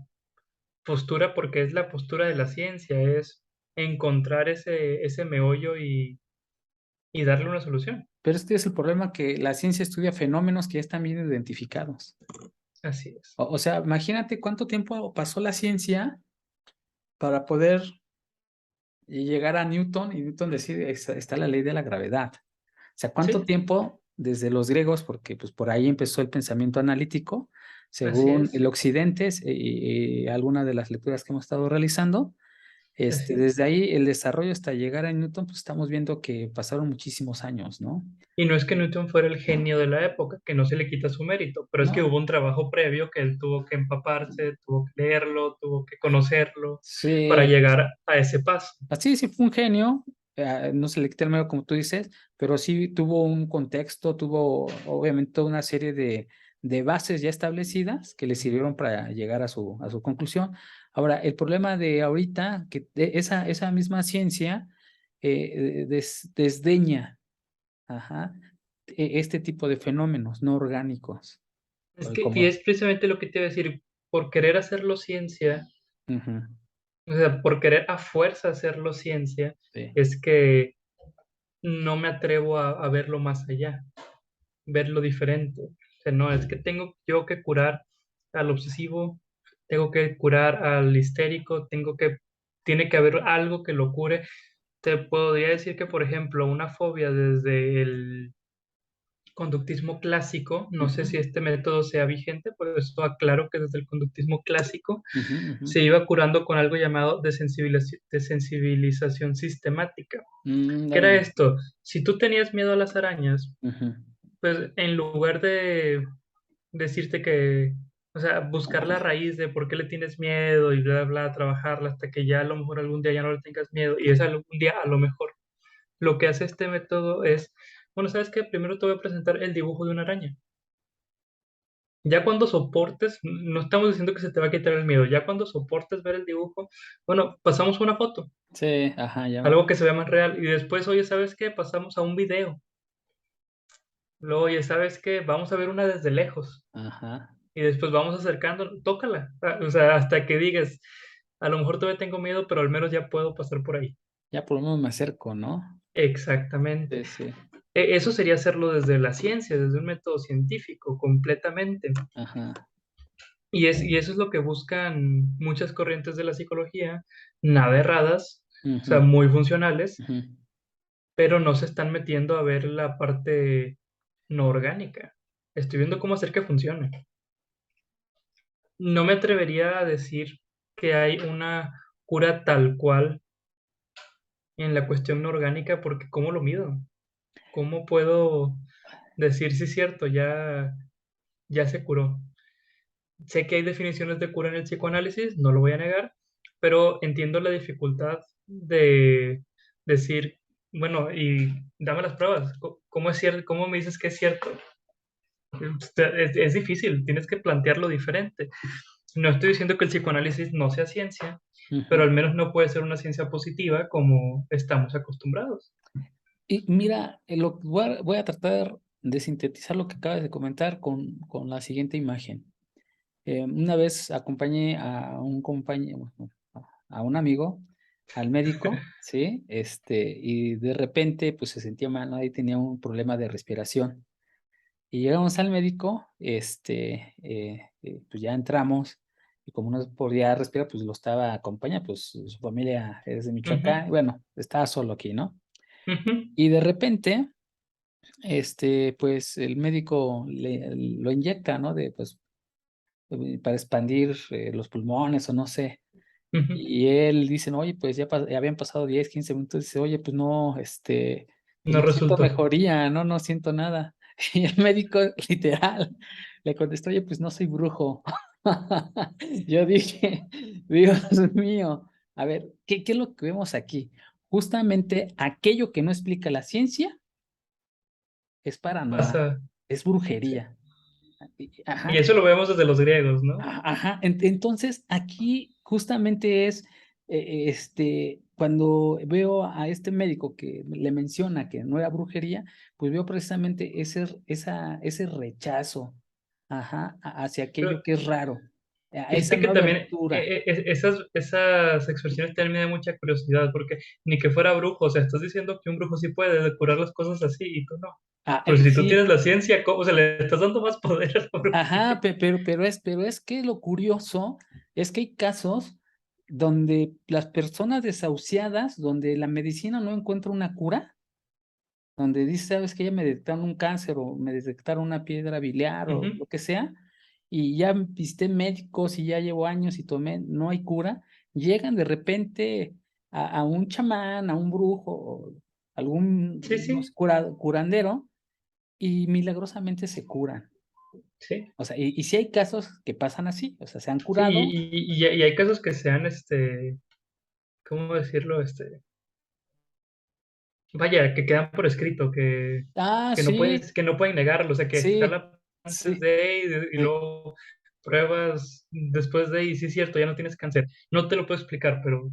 postura porque es la postura de la ciencia, es encontrar ese meollo y darle una solución. Pero es que es el problema que la ciencia estudia fenómenos que ya están bien identificados. Así es. O sea, imagínate cuánto tiempo pasó la ciencia para poder llegar a Newton y Newton decir, está la ley de la gravedad. O sea, cuánto Sí, tiempo desde los griegos, porque pues por ahí empezó el pensamiento analítico, así según es, el Occidente, y algunas de las lecturas que hemos estado realizando. así es. Desde ahí el desarrollo hasta llegar a Newton, pues estamos viendo que pasaron muchísimos años, ¿no? Y no es que Newton fuera el genio de la época, que no se le quita su mérito, pero es que No, hubo un trabajo previo que él tuvo que empaparse, tuvo que leerlo, tuvo que conocerlo para sí. llegar a ese paso. Así sí fue un genio, no se le quita el mérito como tú dices, pero sí tuvo un contexto, tuvo obviamente toda una serie de bases ya establecidas que le sirvieron para llegar a su conclusión. Ahora, el problema de ahorita, que esa misma ciencia desdeña, ajá, este tipo de fenómenos no orgánicos, Y como... es precisamente lo que te iba a decir, por querer hacerlo ciencia, Ujú, o sea, por querer a fuerza hacerlo ciencia, sí. es que no me atrevo a verlo más allá, verlo diferente. O sea, no, es que tengo yo que curar al obsesivo, tengo que curar al histérico, tiene que haber algo que lo cure. Te podría decir que, por ejemplo, una fobia desde el conductismo clásico, no sé Ujú, si este método sea vigente, por eso aclaro que desde el conductismo clásico ujú, ujú. se iba curando con algo llamado desensibilización sistemática. ¿Qué era Órale. esto? Si tú tenías miedo a las arañas, Ujú, pues en lugar de decirte que, o sea, buscar la raíz de por qué le tienes miedo y bla, bla, trabajarla hasta que ya a lo mejor algún día ya no le tengas miedo y es algún día a lo mejor. Lo que hace este método es, bueno, ¿sabes qué? Primero te voy a presentar el dibujo de una araña. Ya cuando soportes, no estamos diciendo que se te va a quitar el miedo, ya cuando soportes ver el dibujo, bueno, pasamos a una foto, sí, ajá, ya me... algo que se vea más real y después, oye, ¿sabes qué? Pasamos a un video. Luego, oye, ¿sabes qué? Vamos a ver una desde lejos. Ajá. Y después vamos acercando, tócala. O sea, hasta que digas, a lo mejor todavía tengo miedo, pero al menos ya puedo pasar por ahí. Ya por lo menos me acerco, ¿no? Exactamente. Sí, sí. Eso sería hacerlo desde la ciencia, desde un método científico, completamente. Ajá. Y eso es lo que buscan muchas corrientes de la psicología, nada erradas, o sea, Ujú, muy funcionales, ujú. pero no se están metiendo a ver la parte no orgánica. Estoy viendo cómo hacer que funcione. no me atrevería a decir que hay una cura tal cual en la cuestión orgánica, porque ¿cómo lo mido? ¿Cómo puedo decir si es cierto, ya se curó? Sé que hay definiciones de cura en el psicoanálisis, no lo voy a negar, pero entiendo la dificultad de decir, bueno, y dame las pruebas. ¿Cómo es cierto? ¿Cómo me dices que es cierto? Es difícil, tienes que plantearlo diferente. No estoy diciendo que el psicoanálisis no sea ciencia, pero Ujú. al menos no puede ser una ciencia positiva como estamos acostumbrados. Y mira, voy a tratar de sintetizar lo que acabas de comentar con la siguiente imagen. Una vez acompañé a un compañero, a un amigo, al médico, ¿sí? Y de repente, pues se sentía mal, ¿no? Ahí tenía un problema de respiración. Y llegamos al médico, pues ya entramos, y como no podía respirar, pues lo estaba acompañando, pues su familia es de Ujú, Michoacán, y bueno, estaba solo aquí, ¿no? ujú, Y de repente, pues el médico lo inyecta, ¿no? Pues, para expandir los pulmones o no sé. ujú. Y él dice, "No, oye, pues ya habían pasado 10 15 minutos, dice, oye, pues no, pues No no siento resultó. mejoría, no siento nada". Y el médico literal le contestó, oye, pues no soy brujo. Yo dije, Dios mío, a ver, ¿qué es lo que vemos aquí? Justamente aquello que no explica la ciencia es paranormal, Pasa. es Sí. brujería. Y Ajá, eso lo vemos desde los griegos, ¿no? ajá. Entonces, aquí justamente es, cuando veo a este médico que le menciona que no era brujería, pues veo precisamente ese rechazo, ajá, hacia aquello Pero que es raro, a esa fíjate que no también abertura. esas expresiones también me dan mucha curiosidad, porque ni que fuera brujo, o sea, estás diciendo que un brujo sí puede curar las cosas así y tú no. Pero si tú Sí, tienes la ciencia, ¿cómo? O sea, le estás dando más poder a la ajá, brujería. pero es que lo curioso es que hay casos donde las personas desahuciadas, donde la medicina no encuentra una cura, donde dice, sabes que ya me detectaron un cáncer o me detectaron una piedra biliar o Ujú, lo que sea, y ya visité médicos y ya llevo años y tomé, no hay cura, llegan de repente a un chamán, a un brujo, o sí, algún no sé, sí, curandero, y milagrosamente se curan. sí. O sea, y sí hay casos que pasan así, o sea, se han Sí, curado. y hay casos que sean, ¿cómo decirlo? Vaya, que quedan por escrito, Ah, sí, que no pueden negarlo, o sea, que está sí, la antes sí, de y sí. luego pruebas después de y sí es cierto, ya no tienes cáncer. No te lo puedo explicar, Pero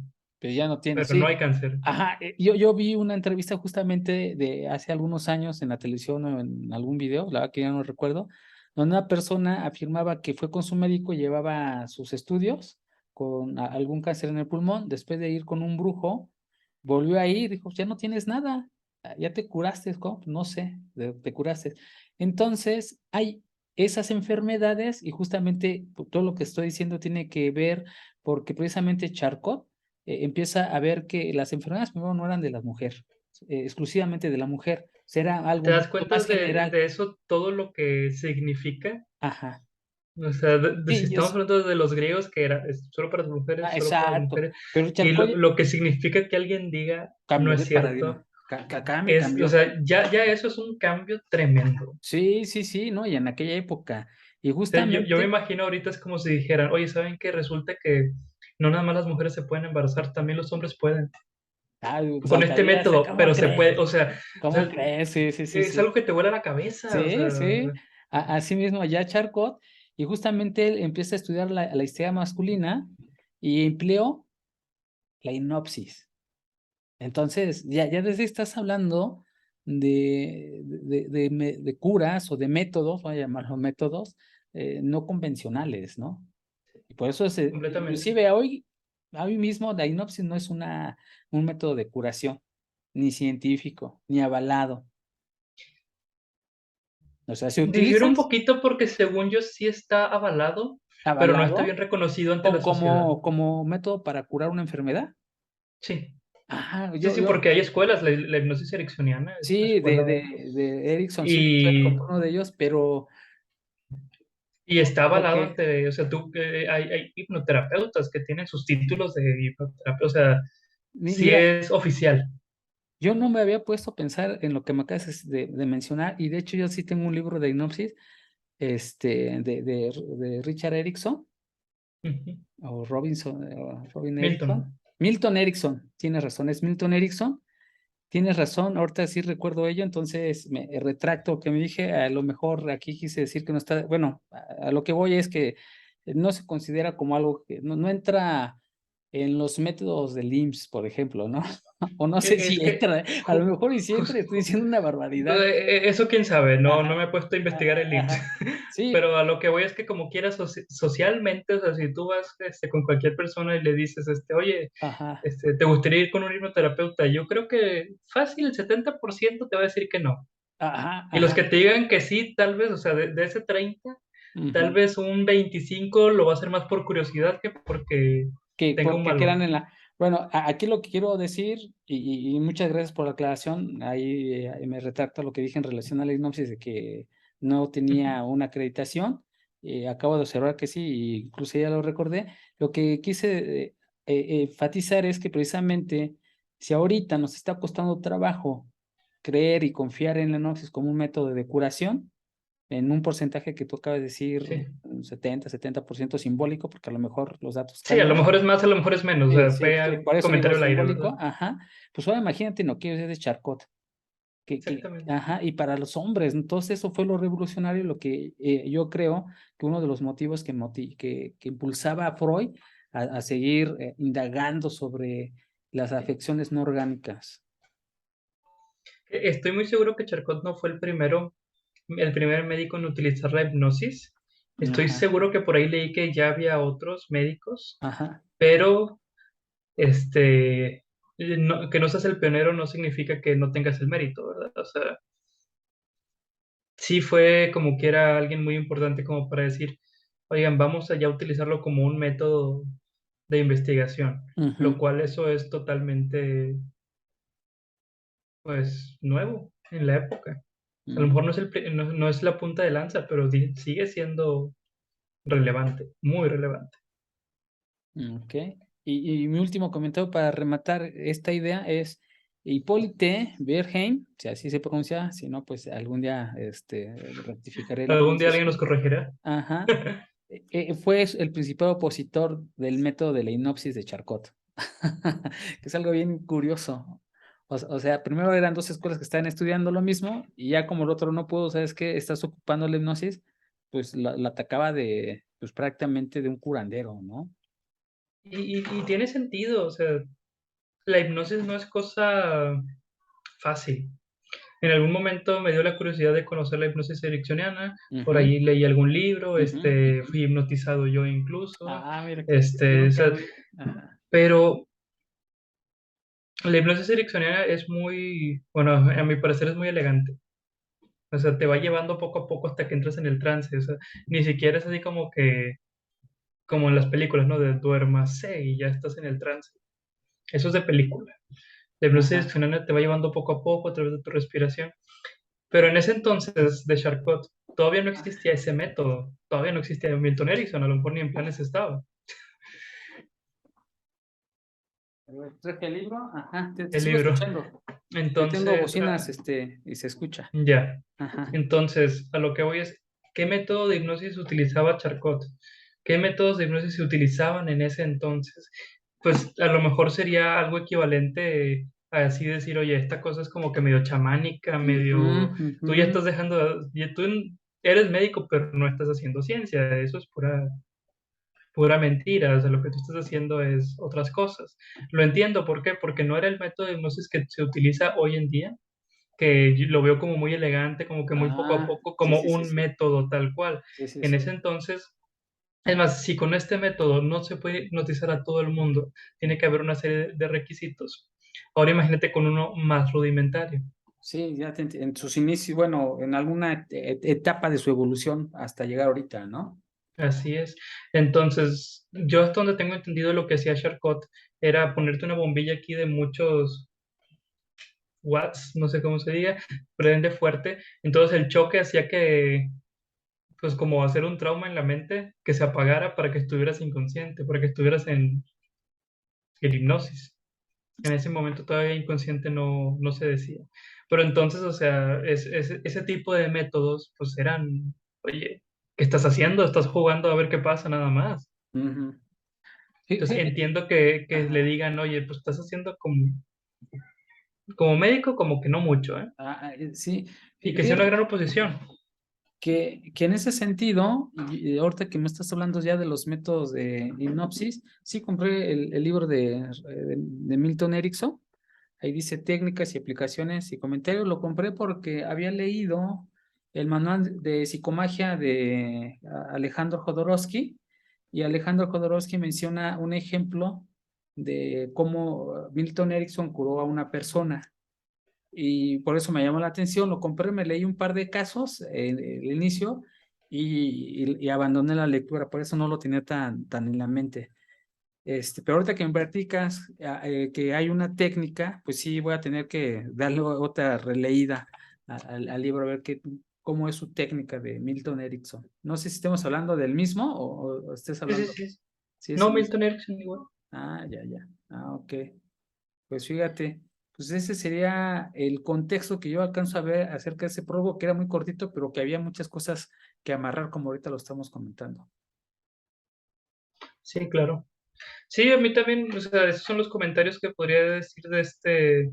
ya no tiene, pero no sí. hay cáncer. Ajá, yo vi una entrevista justamente de hace algunos años en la televisión o en algún video, la verdad que ya no recuerdo, donde una persona afirmaba que fue con su médico, llevaba sus estudios con algún cáncer en el pulmón, después de ir con un brujo, volvió a ir, dijo, ya no tienes nada, ya te curaste, ¿cómo? Pues no sé, te curaste. Entonces, hay esas enfermedades y justamente todo lo que estoy diciendo tiene que ver porque precisamente Charcot empieza a ver que las enfermedades primero no eran de la mujer, exclusivamente de la mujer, o sea, era algo ¿Te das mucho cuenta más general. de eso, todo lo que significa? Ajá. O sea, si Sí, estamos hablando de los griegos, que era solo para las mujeres, solo para las exacto. mujeres, Pero y Charcot lo que significa que alguien diga no cambió es de cierto, paradigma. Acá me o cambió. sea, ya eso es un cambio tremendo. Sí, sí, sí, ¿no? Y en aquella época. Y Sea, yo me justamente, imagino ahorita es como si dijeran, oye, ¿saben qué? Resulta que no nada más las mujeres se pueden embarazar, también los hombres pueden. Con este saltarías, método, ¿cómo pero se crees? puede, o ¿Cómo sea, crees? Sí, sí, sí, es sí. algo que te vuela la cabeza, o Sí, sea, sí. Así mismo, allá Charcot, y justamente él empieza a estudiar la historia masculina y empleó la hipnosis. Entonces, ya desde ahí estás hablando de curas o de métodos, voy a llamarlos métodos, no convencionales, ¿no? Y por eso completamente. inclusive hoy mismo la hipnosis no es un método de curación, ni científico, ni avalado. O sea, se Difiere un utilizas poquito porque según yo sí está avalado, pero no está bien avalado reconocido ante la sociedad. como método para curar una enfermedad. Sí, Ajá, sí, sí, porque hay escuelas, la hipnosis ericksoniana es una sí, de, escuela. de, de Erickson, sí, yo estoy con Y uno de ellos, pero Y está avalado porque ante, o sea, hay hipnoterapeutas que tienen sus títulos de hipnoterapeuta, o sea, sí mira, es oficial. yo no me había puesto a pensar en lo que me acabas de mencionar, y de hecho yo sí tengo un libro de hipnosis, de Richard Erickson, Ujú. o Robinson, o Robin Erickson. Milton. Milton Erickson, tienes razón, es Milton Erickson. Tienes razón, ahorita sí recuerdo ello, entonces me retracto lo que me dije, a lo mejor aquí quise decir que no está, bueno, a lo que voy es que no se considera como algo que no entra en los métodos del IMSS, por ejemplo, ¿no? O no sé Es si que entra, a lo ju- mejor y si entra, estoy diciendo una barbaridad. eso quién sabe, no me Ajá, he puesto a investigar el IMSS. ajá, sí, Pero a lo que voy es que como quieras socialmente, o sea, si tú vas con cualquier persona y le dices, oye, ajá, ¿te gustaría ir con un hipnoterapeuta? Yo creo que fácil, el 70% te va a decir que no. ajá, Y los ajá, que te digan que sí, tal vez, o sea, de ese 30 tal ujú. vez un 25 lo va a hacer más por curiosidad que porque Que tenga un porque valor. quedan en la... Bueno, aquí lo que quiero decir, y muchas gracias por la aclaración, ahí me retracto lo que dije en relación a la hipnosis de que no Ujú. tenía una acreditación, acabo de observar que sí, e incluso ya lo recordé. Lo que quise enfatizar es que precisamente si ahorita nos está costando trabajo creer y confiar en la hipnosis como un método de curación, en un porcentaje que tú acabas de decir, Sí. un 70% simbólico, porque a lo mejor los datos Sí, a lo cambian. mejor es más, a lo mejor es menos, o sea, Sí, fue que un por eso digo comentario al aire, ¿verdad? simbólico, ajá. Pues ahora imagínate, no quiero decir de Charcot, Exactamente. ajá, y para los hombres, entonces eso fue lo revolucionario, lo que yo creo que uno de los motivos que impulsaba a Freud a seguir indagando sobre las afecciones no orgánicas. Estoy muy seguro que Charcot no fue el primer médico en utilizar la hipnosis. Estoy Ajá, seguro que por ahí leí que ya había otros médicos, ajá. pero que no seas el pionero no significa que no tengas el mérito, ¿verdad? O sea, sí fue como que era alguien muy importante como para decir, oigan, vamos a ya utilizarlo como un método de investigación, lo Ujú, cual eso es totalmente, pues, nuevo en la época. A lo ujú, mejor no es la punta de lanza, pero sigue siendo relevante, muy relevante. ok. Y mi último comentario para rematar esta idea es Hippolyte Verheim, si así se pronuncia, si no, pues algún día rectificaré la Algún día alguien nos pronunciación. corregirá. Ajá. Fue el principal opositor del método de la hipnosis de Charcot, que es algo bien curioso. O sea, primero eran dos escuelas que estaban estudiando lo mismo, y ya como el otro no pudo, ¿sabes qué? Estás ocupando la hipnosis, pues la atacaba pues prácticamente de un curandero, ¿no? Y tiene sentido, o sea, la hipnosis no es cosa fácil. En algún momento me dio la curiosidad de conocer la hipnosis ericksoniana, por Ujú, ahí leí algún libro, ujú, ujú. fui hipnotizado yo incluso, Ah, mira, qué o buen sea, camino. Ajá. pero la hipnosis ericksoniana es muy, bueno, a mi parecer es muy elegante. O sea, te va llevando poco a poco hasta que entras en el trance. O sea, ni siquiera es así como en las películas, ¿no? De duérmase y ya estás en el trance. Eso es de película. La hipnosis Ajá. ericksoniana te va llevando poco a poco a través de tu respiración. Pero en ese entonces de Charcot todavía no existía ese método, todavía no existía Milton Erickson, a lo mejor ni en planes estaba A ver, ¿traje el libro? Ajá, te el sigo libro. escuchando. Yo tengo Entonces, bocinas, y se escucha. ya. Ajá. Entonces, a lo que voy es, ¿qué método de hipnosis utilizaba Charcot? ¿Qué métodos de hipnosis se utilizaban en ese entonces? Pues a lo mejor sería algo equivalente a así decir, oye, esta cosa es como que medio chamánica, Ujú, medio, tú ya ujú. estás tú eres médico, pero no estás haciendo ciencia, eso es pura mentira, o sea, lo que tú estás haciendo es otras cosas. Lo entiendo, ¿por qué? Porque no era el método de hipnosis que se utiliza hoy en día, que yo lo veo como muy elegante, como que muy poco a Ah, poco, sí, como sí, sí, un sí. método tal cual. Sí, sí, En sí. ese entonces, es más, si con este método no se puede hipnotizar a todo el mundo, tiene que haber una serie de requisitos. Ahora imagínate con uno más rudimentario. Sí, en sus inicios, bueno, en alguna etapa de su evolución hasta llegar ahorita, ¿no? Así es. Entonces, yo hasta donde tengo entendido lo que hacía Charcot era ponerte una bombilla aquí de muchos watts, no sé cómo se diga, prende fuerte. Entonces el choque hacía pues como hacer un trauma en la mente que se apagara para que estuvieras inconsciente, para que estuvieras en hipnosis. En ese momento todavía inconsciente no se decía. Pero entonces, o sea, ese tipo de métodos, pues eran, oye, ¿qué estás haciendo? Estás jugando a ver qué pasa nada más. Ujú. Entonces entiendo que le Ajá. digan, oye, pues estás haciendo como médico, como que no mucho, ¿eh? Sí, Y que sea una fíjate gran oposición. que en ese sentido, y ahorita que me estás hablando ya de los métodos de hipnosis, sí compré el libro de Milton Erickson. Ahí dice técnicas y aplicaciones y comentarios. Lo compré porque había leído el manual de psicomagia de Alejandro Jodorowsky, y Alejandro Jodorowsky menciona un ejemplo de cómo Milton Erickson curó a una persona, y por eso me llamó la atención. Lo compré, me leí un par de casos en el inicio, y abandoné la lectura, por eso no lo tenía tan en la mente. Pero ahorita que me platicas que hay una técnica, pues sí voy a tener que darle otra releída al libro, a ver cómo es su técnica de Milton Erickson. No sé si estemos hablando del mismo o estés Sí, sí, hablando. sí. Sí, es No, el mismo. Milton Erickson igual. Ya, ya. Ok. Pues fíjate, pues ese sería el contexto que yo alcanzo a ver acerca de ese prólogo, que era muy cortito, pero que había muchas cosas que amarrar, como ahorita lo estamos comentando. Sí, claro. Sí, a mí también, o sea, esos son los comentarios que podría decir de este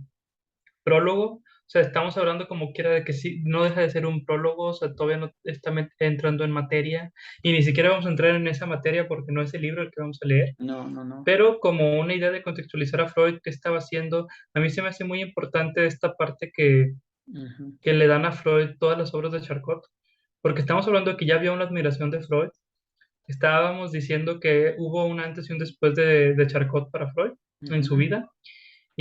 prólogo. O sea, estamos hablando como quiera de que sí, no deja de ser un prólogo, o sea, todavía no está entrando en materia y ni siquiera vamos a entrar en esa materia porque no es el libro el que vamos a leer, No, no, no. pero como una idea de contextualizar a Freud, qué estaba haciendo, a mí se me hace muy importante esta parte Ujú. que le dan a Freud todas las obras de Charcot, porque estamos hablando de que ya había una admiración de Freud, estábamos diciendo que hubo un antes y un después de Charcot para Freud en su Ujú. vida.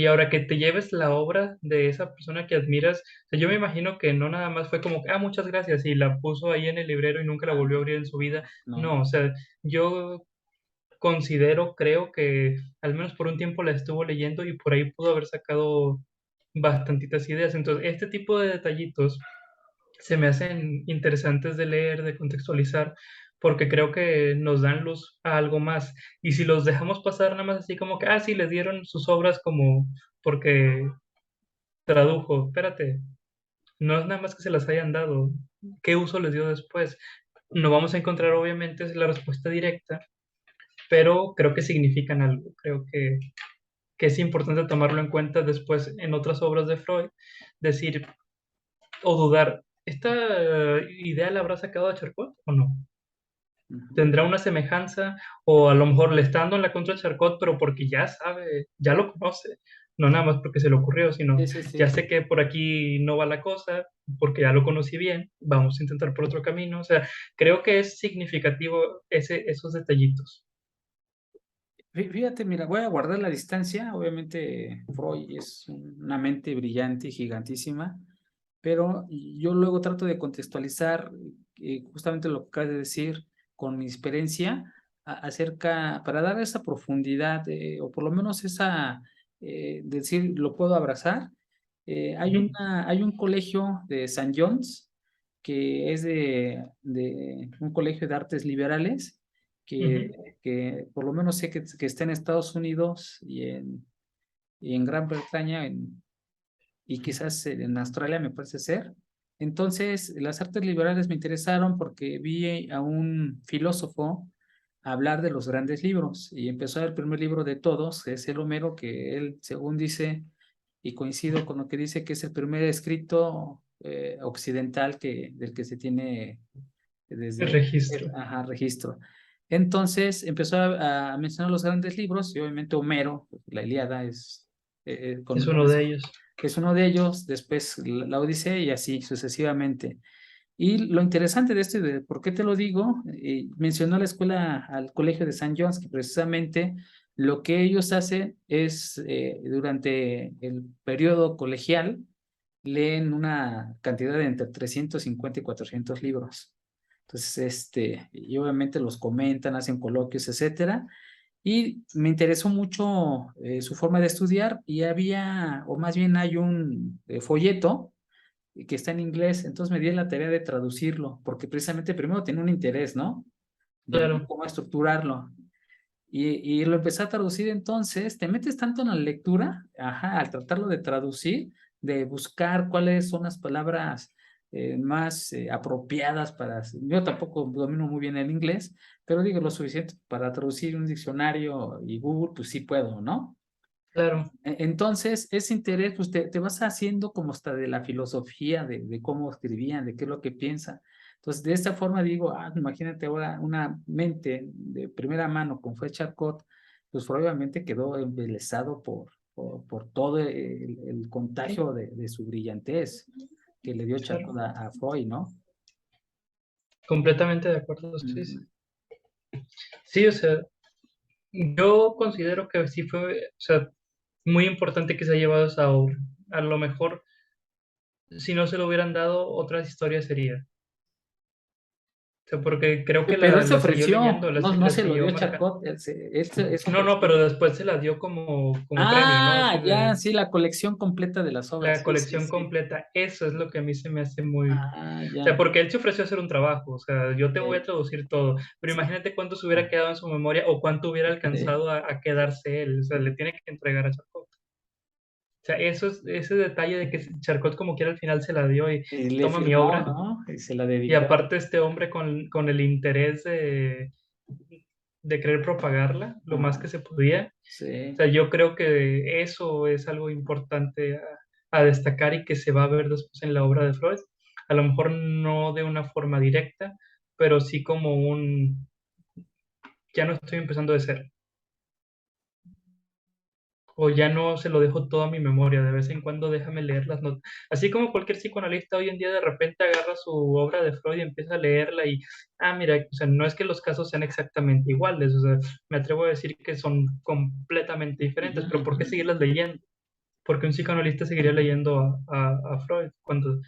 Y ahora que te lleves la obra de esa persona que admiras, o sea, yo me imagino que no nada más fue como que, muchas gracias, y la puso ahí en el librero y nunca la Ah, volvió a no, abrir en su vida. no. No, o sea, yo creo que al menos por un tiempo la estuvo leyendo y por ahí pudo haber sacado bastantitas ideas. Entonces, este tipo de detallitos se me hacen interesantes de leer, de contextualizar, porque creo que nos dan luz a algo más. Y si los dejamos pasar nada más así como que, sí, les dieron sus obras como porque tradujo, espérate, no es nada más que se las hayan dado, ¿qué uso les dio después? No vamos a encontrar obviamente la respuesta directa, pero creo que significan algo, creo que es importante tomarlo en cuenta después en otras obras de Freud, decir o dudar, ¿esta idea la habrá sacado de Charcot o no? Ujú. ¿Tendrá una semejanza? O a lo mejor le está dando en la contra de Charcot, pero porque ya sabe, ya lo conoce, no nada más porque se le ocurrió, sino Sí, sí, ya sí. sé que por aquí no va la cosa, porque ya lo conocí bien, vamos a intentar por otro camino. O sea, creo que es significativo esos detallitos. Fíjate, mira, voy a guardar la distancia. Obviamente, Freud es una mente brillante y gigantísima, pero yo luego trato de contextualizar justamente lo que acabas de decir con mi experiencia acerca, para dar esa profundidad, o por lo menos esa, decir, lo puedo abrazar. Ujú, Hay un colegio de San John's, que es de un colegio de artes liberales, ujú. que por lo menos sé que está en Estados Unidos y en Gran Bretaña, y quizás en Australia, me parece ser. Entonces, las artes liberales me interesaron porque vi a un filósofo hablar de los grandes libros, y empezó el primer libro de todos, que es el Homero, que él, según dice, y coincido con lo que dice, que es el primer escrito occidental del que se tiene El desde registro registro. Entonces empezó a mencionar los grandes libros, y obviamente Homero, pues, la Ilíada es uno de ellos. es uno de ellos, después la Odisea, y así sucesivamente. Y lo interesante de esto, y de por qué te lo digo, mencionó la escuela, al colegio de San John's, que precisamente lo que ellos hacen es, durante el periodo colegial, leen una cantidad de entre 350 y 400 libros. Entonces, y obviamente los comentan, hacen coloquios, etcétera. Y me interesó mucho su forma de estudiar, y había, o más bien hay un folleto que está en inglés, entonces me di la tarea de traducirlo, porque precisamente primero tenía un interés, ¿no? De Claro, cómo estructurarlo. Y lo empecé a traducir, entonces te metes tanto en la lectura, ajá, al tratarlo de traducir, de buscar cuáles son las palabras más apropiadas para... Yo tampoco domino muy bien el inglés, pero digo lo suficiente para traducir un diccionario y Google, pues sí puedo, ¿no? claro, Entonces, ese interés, pues te vas haciendo como hasta de la filosofía, de cómo escribían, de qué es lo que piensan. Entonces, de esta forma digo, imagínate ahora una mente de primera mano como fue Charcot, pues probablemente quedó embelesado por todo el contagio de su brillantez que le dio Charcot claro. a Freud, ¿no? Completamente de acuerdo, sí, sí. Ujú. Sí, o sea, yo considero que sí fue, o sea, muy importante que se haya llevado esa obra. A lo mejor, si no se lo hubieran dado, otras historias sería. O sea, porque creo que Pero él se la siguió ofreció, leyendo, no la se lo siguió dio marcando. Charcot, él se No, no, ofreció. pero después se la dio como premio, ¿no? Así Ya, de sí, la colección completa de las obras. la Sí, sí, colección sí. completa. Eso es lo que a mí se me hace muy... O sea, Ya. porque él se ofreció a hacer un trabajo, o sea, yo te voy a Sí, traducir todo, pero sí, imagínate cuánto se hubiera quedado en su memoria o cuánto hubiera sí. alcanzado a quedarse él, o sea, le tiene que entregar a Charcot. O sea, ese detalle de que Charcot como quiera al final se la dio y Y le toma mi firmó, obra, ¿no? Y se la y dedicó. aparte este hombre con el interés de querer propagarla lo más Ajá, que se podía. O sí. sea, yo creo que eso es algo importante a destacar y que se va a ver después en la obra de Freud. A lo mejor no de una forma directa, pero sí como ya no estoy empezando de cero. O ya no se lo dejo todo a mi memoria, de vez en cuando déjame leer las notas. Así como cualquier psicoanalista hoy en día de repente agarra su obra de Freud y empieza a leerla y, mira, o sea, no es que los casos sean exactamente iguales, o sea, me atrevo a decir que son completamente Ujú, diferentes, pero ¿por qué ujú. seguirlas leyendo? Porque un psicoanalista seguiría leyendo a Freud cuando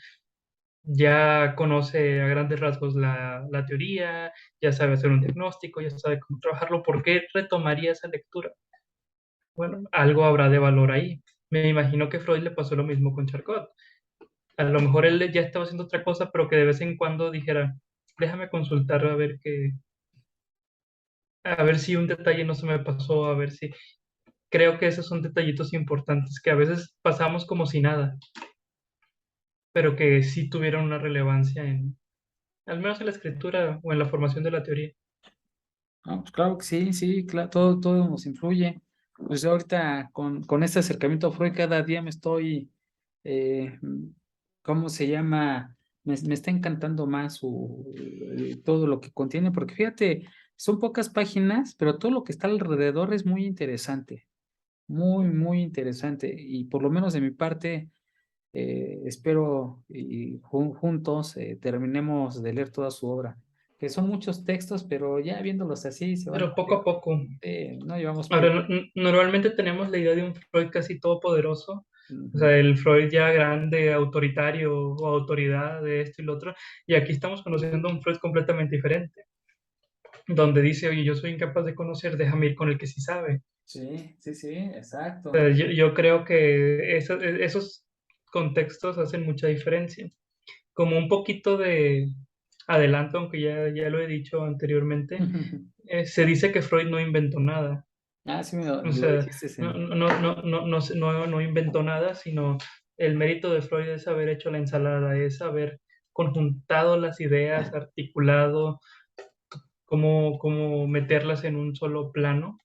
ya conoce a grandes rasgos la teoría, ya sabe hacer un diagnóstico, ya sabe cómo trabajarlo. ¿Por qué retomaría esa lectura? Bueno, algo habrá de valor ahí. Me imagino que Freud le pasó lo mismo con Charcot. A lo mejor él ya estaba haciendo otra cosa, pero que de vez en cuando dijera, déjame consultar a ver si un detalle no se me pasó, a ver si... Creo que esos son detallitos importantes que a veces pasamos como si nada, pero que sí tuvieron una relevancia al menos en la escritura o en la formación de la teoría. No, pues claro que sí, sí, claro, todo nos influye. Pues yo ahorita con este acercamiento a Freud cada día me estoy, eh, ¿cómo se llama? Me está encantando más todo lo que contiene, porque fíjate, son pocas páginas, pero todo lo que está alrededor es muy interesante, muy interesante. Y por lo menos de mi parte, espero y juntos terminemos de leer toda su obra, que son muchos textos, pero ya viéndolos así se van, Pero poco a poco. no llevamos medio. Ahora, normalmente tenemos la idea de un Freud casi todopoderoso, o Ujú. sea, el Freud ya grande, autoritario o autoridad de esto y lo otro, y aquí estamos conociendo un Freud completamente diferente, donde dice, oye, yo soy incapaz de conocer, déjame ir con el que sí sabe. Sí, sí, sí, O sea, exacto. yo creo que esos contextos hacen mucha diferencia. Como un poquito de adelanto, aunque ya lo he dicho anteriormente, se dice que Freud no inventó nada. Sí, O me lo sea, dijiste no inventó nada, sino el mérito de Freud es haber hecho la ensalada, es haber conjuntado las ideas, articulado, cómo meterlas en un solo plano.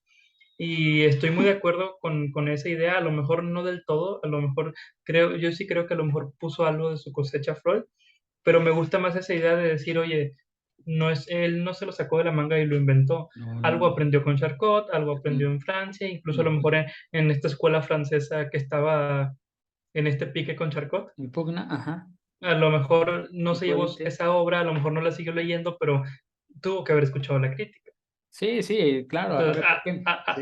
Y estoy muy de acuerdo con esa idea, a lo mejor no del todo, a lo mejor yo sí creo que a lo mejor puso algo de su cosecha Freud, pero me gusta más esa idea de decir, oye, él no se lo sacó de la manga y lo inventó. No, no, Algo no. aprendió con Charcot, algo Ujú, aprendió en Francia, incluso a lo ujú. mejor en esta escuela francesa que estaba en este pique con Charcot. Impugna, ajá, A lo mejor no se llevó influente. esa obra, a lo mejor no la siguió leyendo, pero tuvo que haber escuchado la crítica. Sí, sí, claro, a Entonces, ver, ¿por qué? Sí.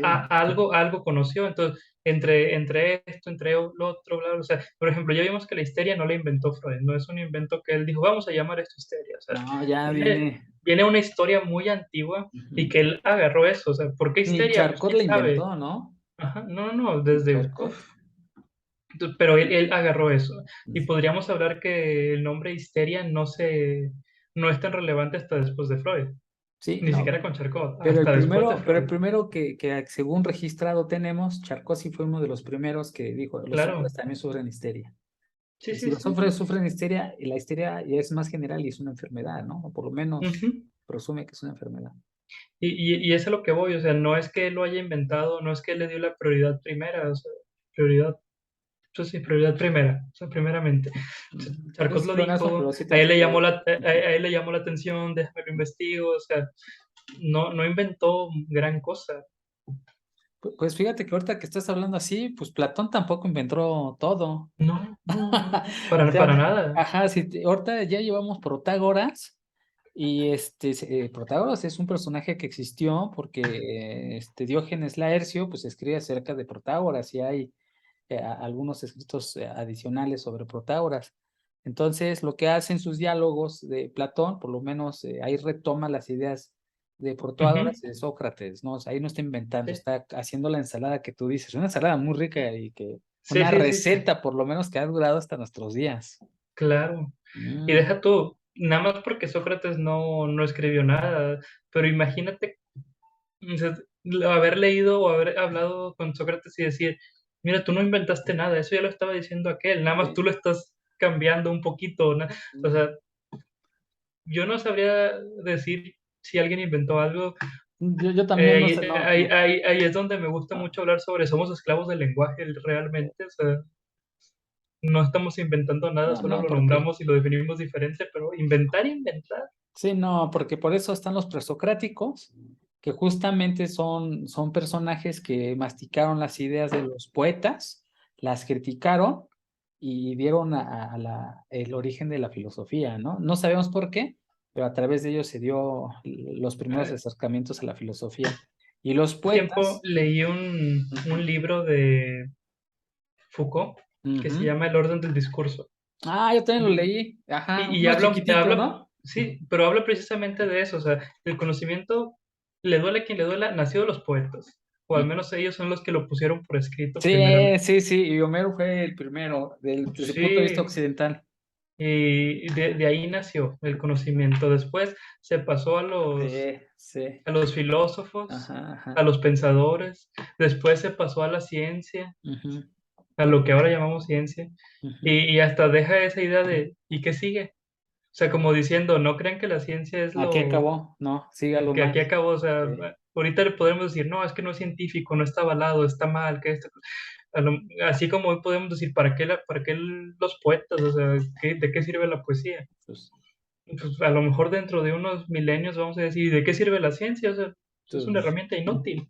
algo conoció. Entonces, entre esto, lo otro, bla, bla, o sea, por ejemplo, ya vimos que la histeria no la inventó Freud, no es un invento que él dijo, vamos a llamar esto histeria. O sea, No, ya viene, viene. viene una historia muy antigua y Ujú. que él agarró eso. O sea, ¿por qué Ni histeria? Pues Charcot quién la sabe. inventó, ¿no? Ajá, no, Ni desde, Charcot. Pero él agarró eso. Y podríamos hablar que el nombre histeria no es tan relevante hasta después de Freud, Sí, ni no, siquiera con Charcot, pero hasta después de pero el Freud. primero que según registrado tenemos, Charcot fue uno de los primeros que dijo, los hombres Claro, también sufren histeria. sí, Y si sí, los sí. hombres sufren histeria, y la histeria ya es más general y es una enfermedad, ¿no? O por lo menos Ujú. presume que es una enfermedad. Y es a lo que voy, o sea, no es que él lo haya inventado, no es que él le dio la prioridad primera, o sea, prioridad, pues sí, prioridad primera, o sea, primeramente. O sea, Charcot Es lo pleonasmo, dijo, pero sí tienes que... a él le llamó la atención, déjame lo investigo, o sea, no inventó gran cosa. Pues fíjate que ahorita que estás hablando así, pues Platón tampoco inventó todo. No, no, no, no, O para sea, nada. ajá, si ahorita ya llevamos Protágoras y Protágoras es un personaje que existió porque Diógenes Laercio pues escribe acerca de Protágoras y hay algunos escritos adicionales sobre Protágoras. Entonces, lo que hacen sus diálogos de Platón, por lo menos ahí retoma las ideas de Ujú, Protágoras y de Sócrates, ¿no? O sea, ahí no está inventando, sí, está haciendo la ensalada que tú dices, una ensalada muy rica y que sí, una sí, sí, sí, receta por lo menos que ha durado hasta nuestros días. claro. Y Mm, deja tú, nada más porque Sócrates no escribió nada, pero imagínate, o sea, haber leído o haber hablado con Sócrates y decir, mira, tú no inventaste nada, eso ya lo estaba diciendo aquel, nada más sí. tú lo estás cambiando un poquito, ¿no? O sea, yo no sabría decir si alguien inventó algo. Yo también no sé, no, no. Ahí es donde me gusta mucho hablar sobre somos esclavos del lenguaje realmente, o sea, no estamos inventando nada, No, solo no, lo porque nombramos y lo definimos diferente, pero inventar, inventar. sí, no, porque por eso están los presocráticos, que justamente son personajes que masticaron las ideas de los poetas, las criticaron y dieron el origen de la filosofía, ¿no? No sabemos por qué, pero a través de ellos se dio los primeros Hace acercamientos a la filosofía. Y los tiempo poetas, leí ujú, un libro de Foucault que se ujú. llama El orden del discurso. Ah, yo también lo Y, leí, ajá, y uno chiquitito, ¿no? sí, pero habla precisamente de eso, o sea, el conocimiento, le duele a quien le duela, nació de los poetas, o al Ujú. menos ellos son los que lo pusieron por escrito Sí, primeramente. sí, sí, y Homero fue el primero, desde el punto de vista Sí, occidental. y de ahí nació el conocimiento. Después se pasó Sí, sí. a los filósofos, Ajá, a ajá. los pensadores, después se pasó a la ciencia, Ujú, a lo que ahora llamamos ciencia, ujú. y hasta deja esa idea de ¿y qué sigue? O sea, como diciendo, no crean que la ciencia es Aquí lo acabó, no, sigue algo que aquí más. acabó, o sea, Sí, ahorita le podemos decir, no, es que no es científico, no está avalado, está mal, que esto, así como hoy podemos decir, para qué los poetas? O sea, ¿de qué sirve la poesía? pues, Pues a lo mejor dentro de unos milenios vamos a decir, ¿de qué sirve la ciencia? O sea, es una pues, herramienta inútil.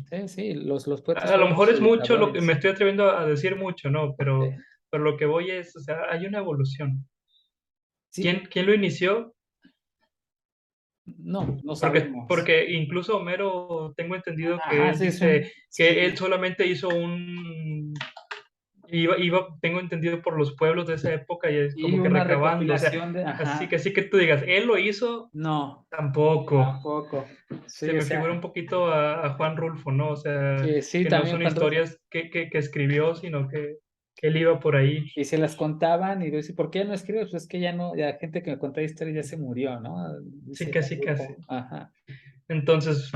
sí, sí, los poetas A lo fueron mejor los es mucho lo que me educadores. estoy atreviendo a decir mucho, ¿no? Sí, Pero lo que voy es, o sea, hay una evolución. sí, Quién lo inició? no, no sabemos. Porque incluso Homero, tengo entendido que Ajá, él sí, sí, dice que él sí. solamente hizo tengo entendido por los pueblos de esa época y es Y como que una recabando, o sea, recopilación de, ajá, así que tú digas, él lo hizo, no, tampoco. tampoco. Se Sí, o me figura un sea, poquito a Juan Rulfo, ¿no? O sea, que sí, que no también son Juan Rulfo. historias que escribió, sino que él iba por ahí. Y se las contaban y decía, ¿por qué ya no escribes? Pues es que ya no, ya la gente que me contaba historias ya se murió, ¿no? Sí, Dice Juan casi, casi. Rulfo. Ajá. Entonces,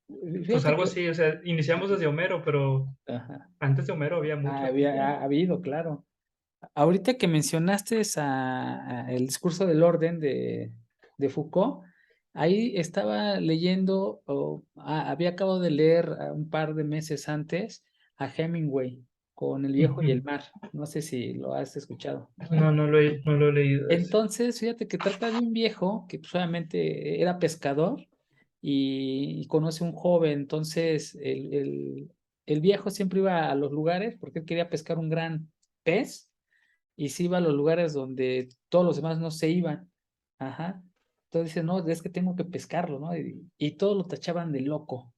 pues Fíjate algo que, así, o sea, iniciamos desde Homero, pero ajá. antes de Homero había mucho también. Ha habido, claro. Ahorita que mencionaste el discurso del orden de Foucault, ahí estaba leyendo, había acabado de leer un par de meses antes a Hemingway con El viejo y Ujú. el mar. No sé si lo has escuchado. No lo he leído ese. Entonces, fíjate que trata de un viejo que pues, obviamente era pescador y conoce a un joven. Entonces, el viejo siempre iba a los lugares porque él quería pescar un gran pez y se iba a los lugares donde todos los demás no se iban. Ajá. Entonces dice, no, es que tengo que pescarlo, ¿no? Y todos lo tachaban de loco.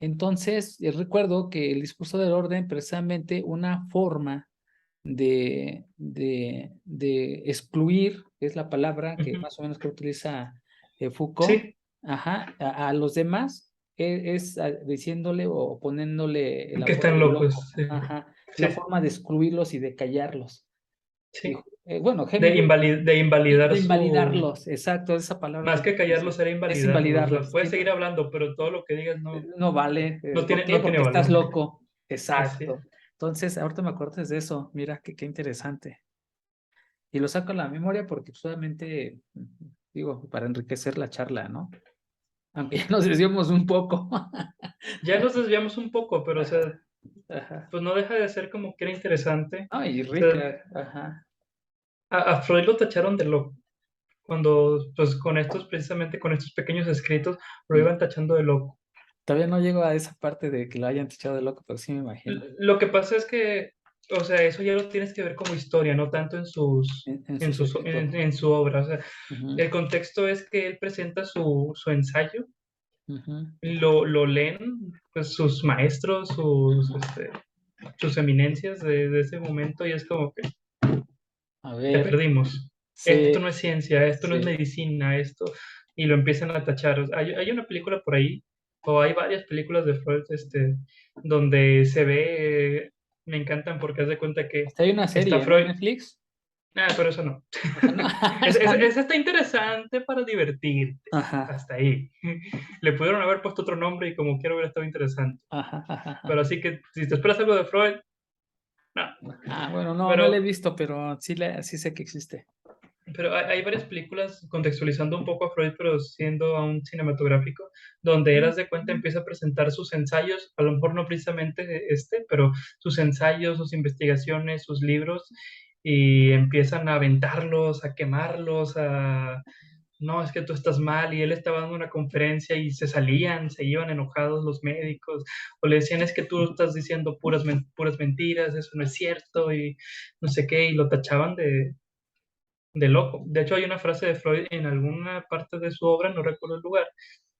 Entonces, recuerdo que el discurso del orden, precisamente una forma de excluir, es la palabra que Ujú. más o menos que utiliza Foucault, Sí, ajá, a los demás, diciéndole o poniéndole el que apodo están de locos. loco, Sí. ajá. la Sí, forma de excluirlos y de callarlos. sí. Bueno, Hemingway, De invalidar de invalidarlos, exacto, esa palabra más que que callarlos era es invalidarlos. O sea, invalidarlos. puedes seguir hablando, pero todo lo que digas No vale. ¿Por qué? no tiene Porque estás valor. loco. Así es. Exacto. Entonces, ahorita me acuerdas de eso. Mira, qué interesante. Y lo saco a la memoria porque solamente, digo, para enriquecer la charla, ¿no? Aunque ya nos desviamos un poco. Ya nos desviamos un poco, pero o sea, Ajá, ajá. pues no deja de ser como que era interesante. Ay, O sea, rica, ajá. a Freud lo tacharon de loco. Cuando, pues con estos, precisamente con estos pequeños escritos, lo Mm. iban tachando de loco. Todavía no llego a esa parte de que lo hayan echado de loco, pero sí me imagino. Lo que pasa es que, o sea, eso ya lo tienes que ver como historia, no tanto En sus escritos. en su obra. O sea, Ujú, el contexto es que él presenta su ensayo, ujú, lo leen pues, sus maestros, sus eminencias de ese momento, y es como que a te ver, perdimos. Esto sí, no es ciencia, esto no es sí. medicina, esto, y lo empiezan a tachar. O sea, hay una película por ahí, o hay varias películas de Freud, donde se ve, me encantan porque haz de cuenta que Hasta hay una está serie, ¿no? En Freud. Netflix. Ah, pero eso no. Esa no, esa no. Esa está interesante para divertirte. Ajá, Hasta ahí. Le pudieron haber puesto otro nombre y como quiero hubiera estado interesante. ajá, ajá, Pero ajá. así que si te esperas algo de Freud, no. Ah, bueno, no, no la he Pero visto, pero sí, sí sé que existe. Pero hay varias películas contextualizando un poco a Freud, pero siendo aún cinematográfico, donde Eras de cuenta empieza a presentar sus ensayos, a lo mejor no precisamente pero sus ensayos, sus investigaciones, sus libros, y empiezan a aventarlos, a quemarlos, no, es que tú estás mal, y él estaba dando una conferencia y se iban enojados los médicos, o le decían, es que tú estás diciendo puras mentiras, eso no es cierto, y no sé qué, y lo tachaban de loco. De hecho, hay una frase de Freud en alguna parte de su obra, no recuerdo el lugar,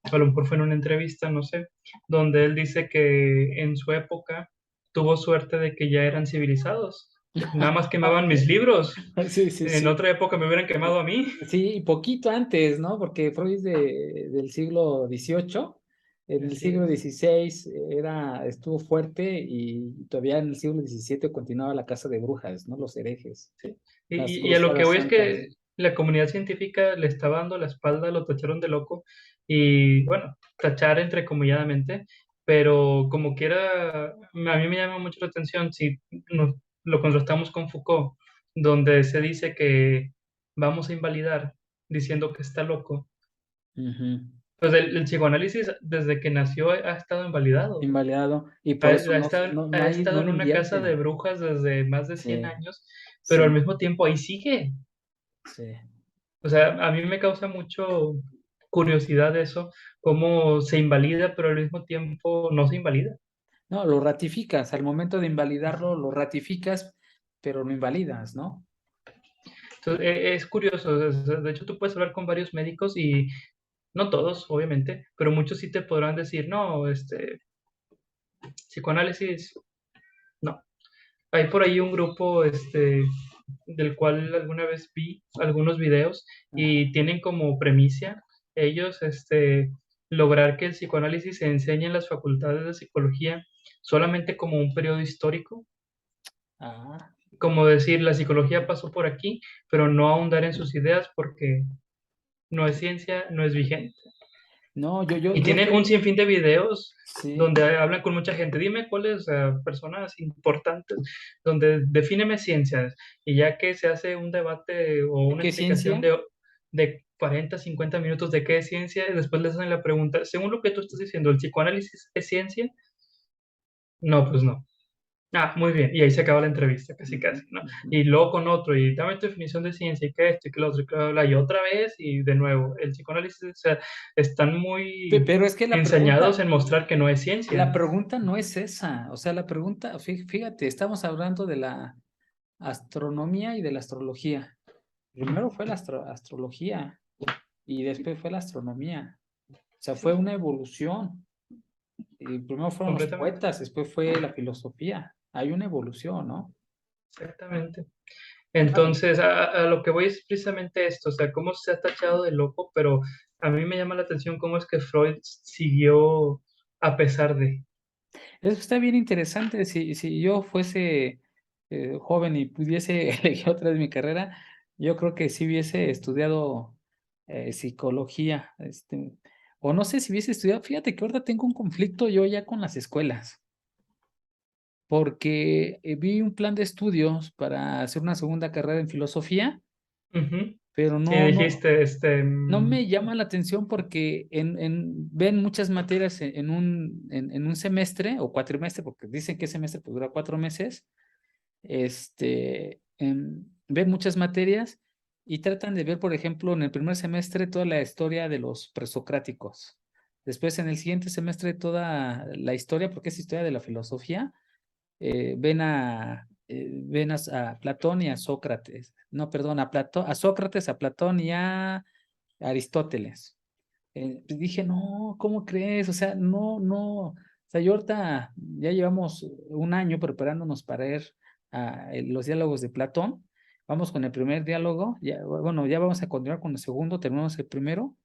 a lo mejor fue en una entrevista, no sé, donde él dice que en su época tuvo suerte de que ya eran civilizados. Nada más quemaban mis libros. Sí, sí, En sí. otra época me hubieran quemado a mí. Sí, y poquito antes, ¿no? Porque Freud es del siglo XVIII. En el Así siglo es. XVI estuvo fuerte y todavía en el siglo XVII continuaba la casa de brujas, ¿no? Los herejes, Sí. las Y a lo que cruzadas voy es santas. que la comunidad científica le estaba dando la espalda, lo tacharon de loco y bueno, tachar entrecomilladamente, pero como quiera, a mí me llama mucho la atención si lo contrastamos con Foucault, donde se dice que vamos a invalidar diciendo que está loco. Ujú. Pues el psicoanálisis desde que nació ha estado invalidado. Invalidado. Y por eso no, Ha no estado le en una casa de invierten. brujas desde más de 100 Sí, años, pero al sí, mismo tiempo ahí sigue. sí. O sea, a mí me causa mucho curiosidad eso, cómo se invalida, pero al mismo tiempo no se invalida. No, lo ratificas. Al momento de invalidarlo, lo ratificas, pero lo invalidas, ¿no? Entonces, es curioso. O sea, de hecho, tú puedes hablar con varios médicos y no todos, obviamente, pero muchos sí te podrán decir, no, psicoanálisis, no. Hay por ahí un grupo, del cual alguna vez vi algunos videos Ajá. y tienen como premisa ellos, lograr que el psicoanálisis se enseñe en las facultades de psicología solamente como un periodo histórico, Ah, como decir, la psicología pasó por aquí, pero no ahondar en sus ideas porque no es ciencia, no es vigente. no, Y yo tienen un creo, sinfín de videos sí. donde hablan con mucha gente. Dime cuáles personas importantes, donde defíneme ciencias. Y ya que se hace un debate o una ¿Qué explicación ciencia? de 40 50 minutos de qué es ciencia, y después les hacen la pregunta, según lo que tú estás diciendo, ¿el psicoanálisis es ciencia? No, pues no. Ah, muy bien. Y ahí se acaba la entrevista, casi Ujú, casi, ¿no? ujú. Y luego con otro, y dame tu definición de ciencia, y qué esto, y qué lo otro, y qué bla, bla, bla, y otra vez, y de nuevo. El psicoanálisis, o sea, están muy Pero es que ensañados en mostrar que no es la ciencia. pregunta no es esa. O sea, la pregunta, fíjate, estamos hablando de la astronomía y de la astrología. Primero fue la astrología y después fue la astronomía. O sea, fue Sí, una evolución. Y primero fueron los completamente, poetas, después fue la filosofía. Hay una evolución, ¿no? exactamente. Claro. Entonces, a lo que voy es precisamente esto, o sea, cómo se ha tachado de loco, pero a mí me llama la atención cómo es que Freud siguió a pesar de. Eso está bien interesante. Si yo fuese joven y pudiese elegir otra vez mi carrera, yo creo que sí hubiese estudiado psicología. O no sé si hubiese estudiado. Fíjate que ahorita tengo un conflicto yo ya con las escuelas, porque vi un plan de estudios para hacer una segunda carrera en filosofía, Ujú. pero Sí, no, dijiste, no me llama la atención porque ven muchas materias en un semestre o cuatrimestre, porque dicen que semestre pues, dura 4 meses, ven muchas materias y tratan de ver, por ejemplo, en el primer semestre toda la historia de los presocráticos. Después, en el siguiente semestre, toda la historia, porque es historia de la filosofía, ven a Platón y a Sócrates. No, perdón, a Sócrates, a Platón y a Aristóteles. Pues dije, no, ¿cómo crees? O sea, o sea, yo ahorita ya llevamos un año preparándonos para ir a los diálogos de Platón. Vamos con el primer diálogo, ya, bueno, ya vamos a continuar con el segundo, terminamos el primero,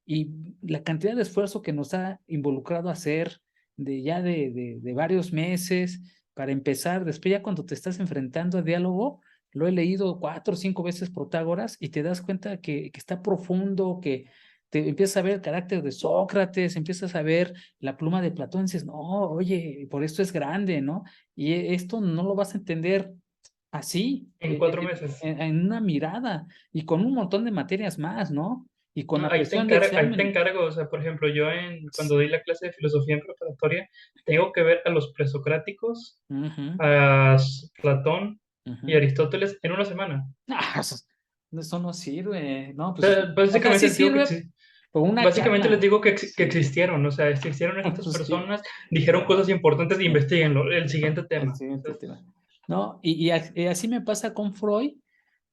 y la cantidad de esfuerzo que nos ha involucrado hacer de varios meses para empezar, después ya cuando te estás enfrentando a diálogo, lo he leído 4 o 5 veces Protágoras y te das cuenta que está profundo, que te empiezas a ver el carácter de Sócrates, empiezas a ver la pluma de Platón, y dices, no, oye, por esto es grande, ¿no? Y esto no lo vas a entender así, en 4 meses. en una mirada y con un montón de materias más, ¿no? Y con No, la presión de ahí te examen. encargo, o sea, por ejemplo, cuando doy la clase de filosofía en preparatoria, tengo que ver a los presocráticos, Ujú, a Platón y ujú. Aristóteles en una semana. Ah, eso no sirve, ¿no? O Pues, sea, o sea, sí básicamente les digo sirve por una básicamente les charla. digo que Sí, existieron, o sea, existieron estas pues sí. personas, dijeron cosas importantes, investiguenlo, el siguiente El tema. O siguiente sea, tema. No, y así me pasa con Freud,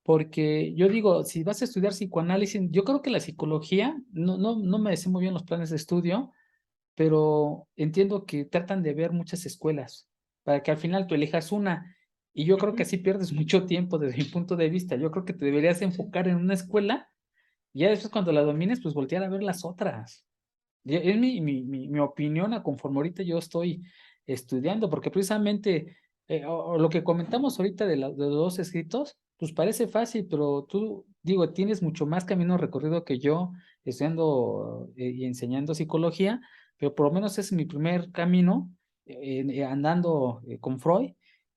porque yo digo, si vas a estudiar psicoanálisis, yo creo que la psicología, no me sé muy bien los planes de estudio, pero entiendo que tratan de ver muchas escuelas para que al final tú elijas una. Y yo creo que ujú. así pierdes mucho tiempo desde mi punto de vista. Yo creo que te deberías enfocar en una escuela y ya después cuando la domines, pues voltear a ver las otras. Es mi opinión a conforme ahorita yo estoy estudiando, porque precisamente o lo que comentamos ahorita de los dos escritos, pues parece fácil, pero tú, digo, tienes mucho más camino recorrido que yo estudiando y enseñando psicología, pero por lo menos es mi primer camino andando con Freud.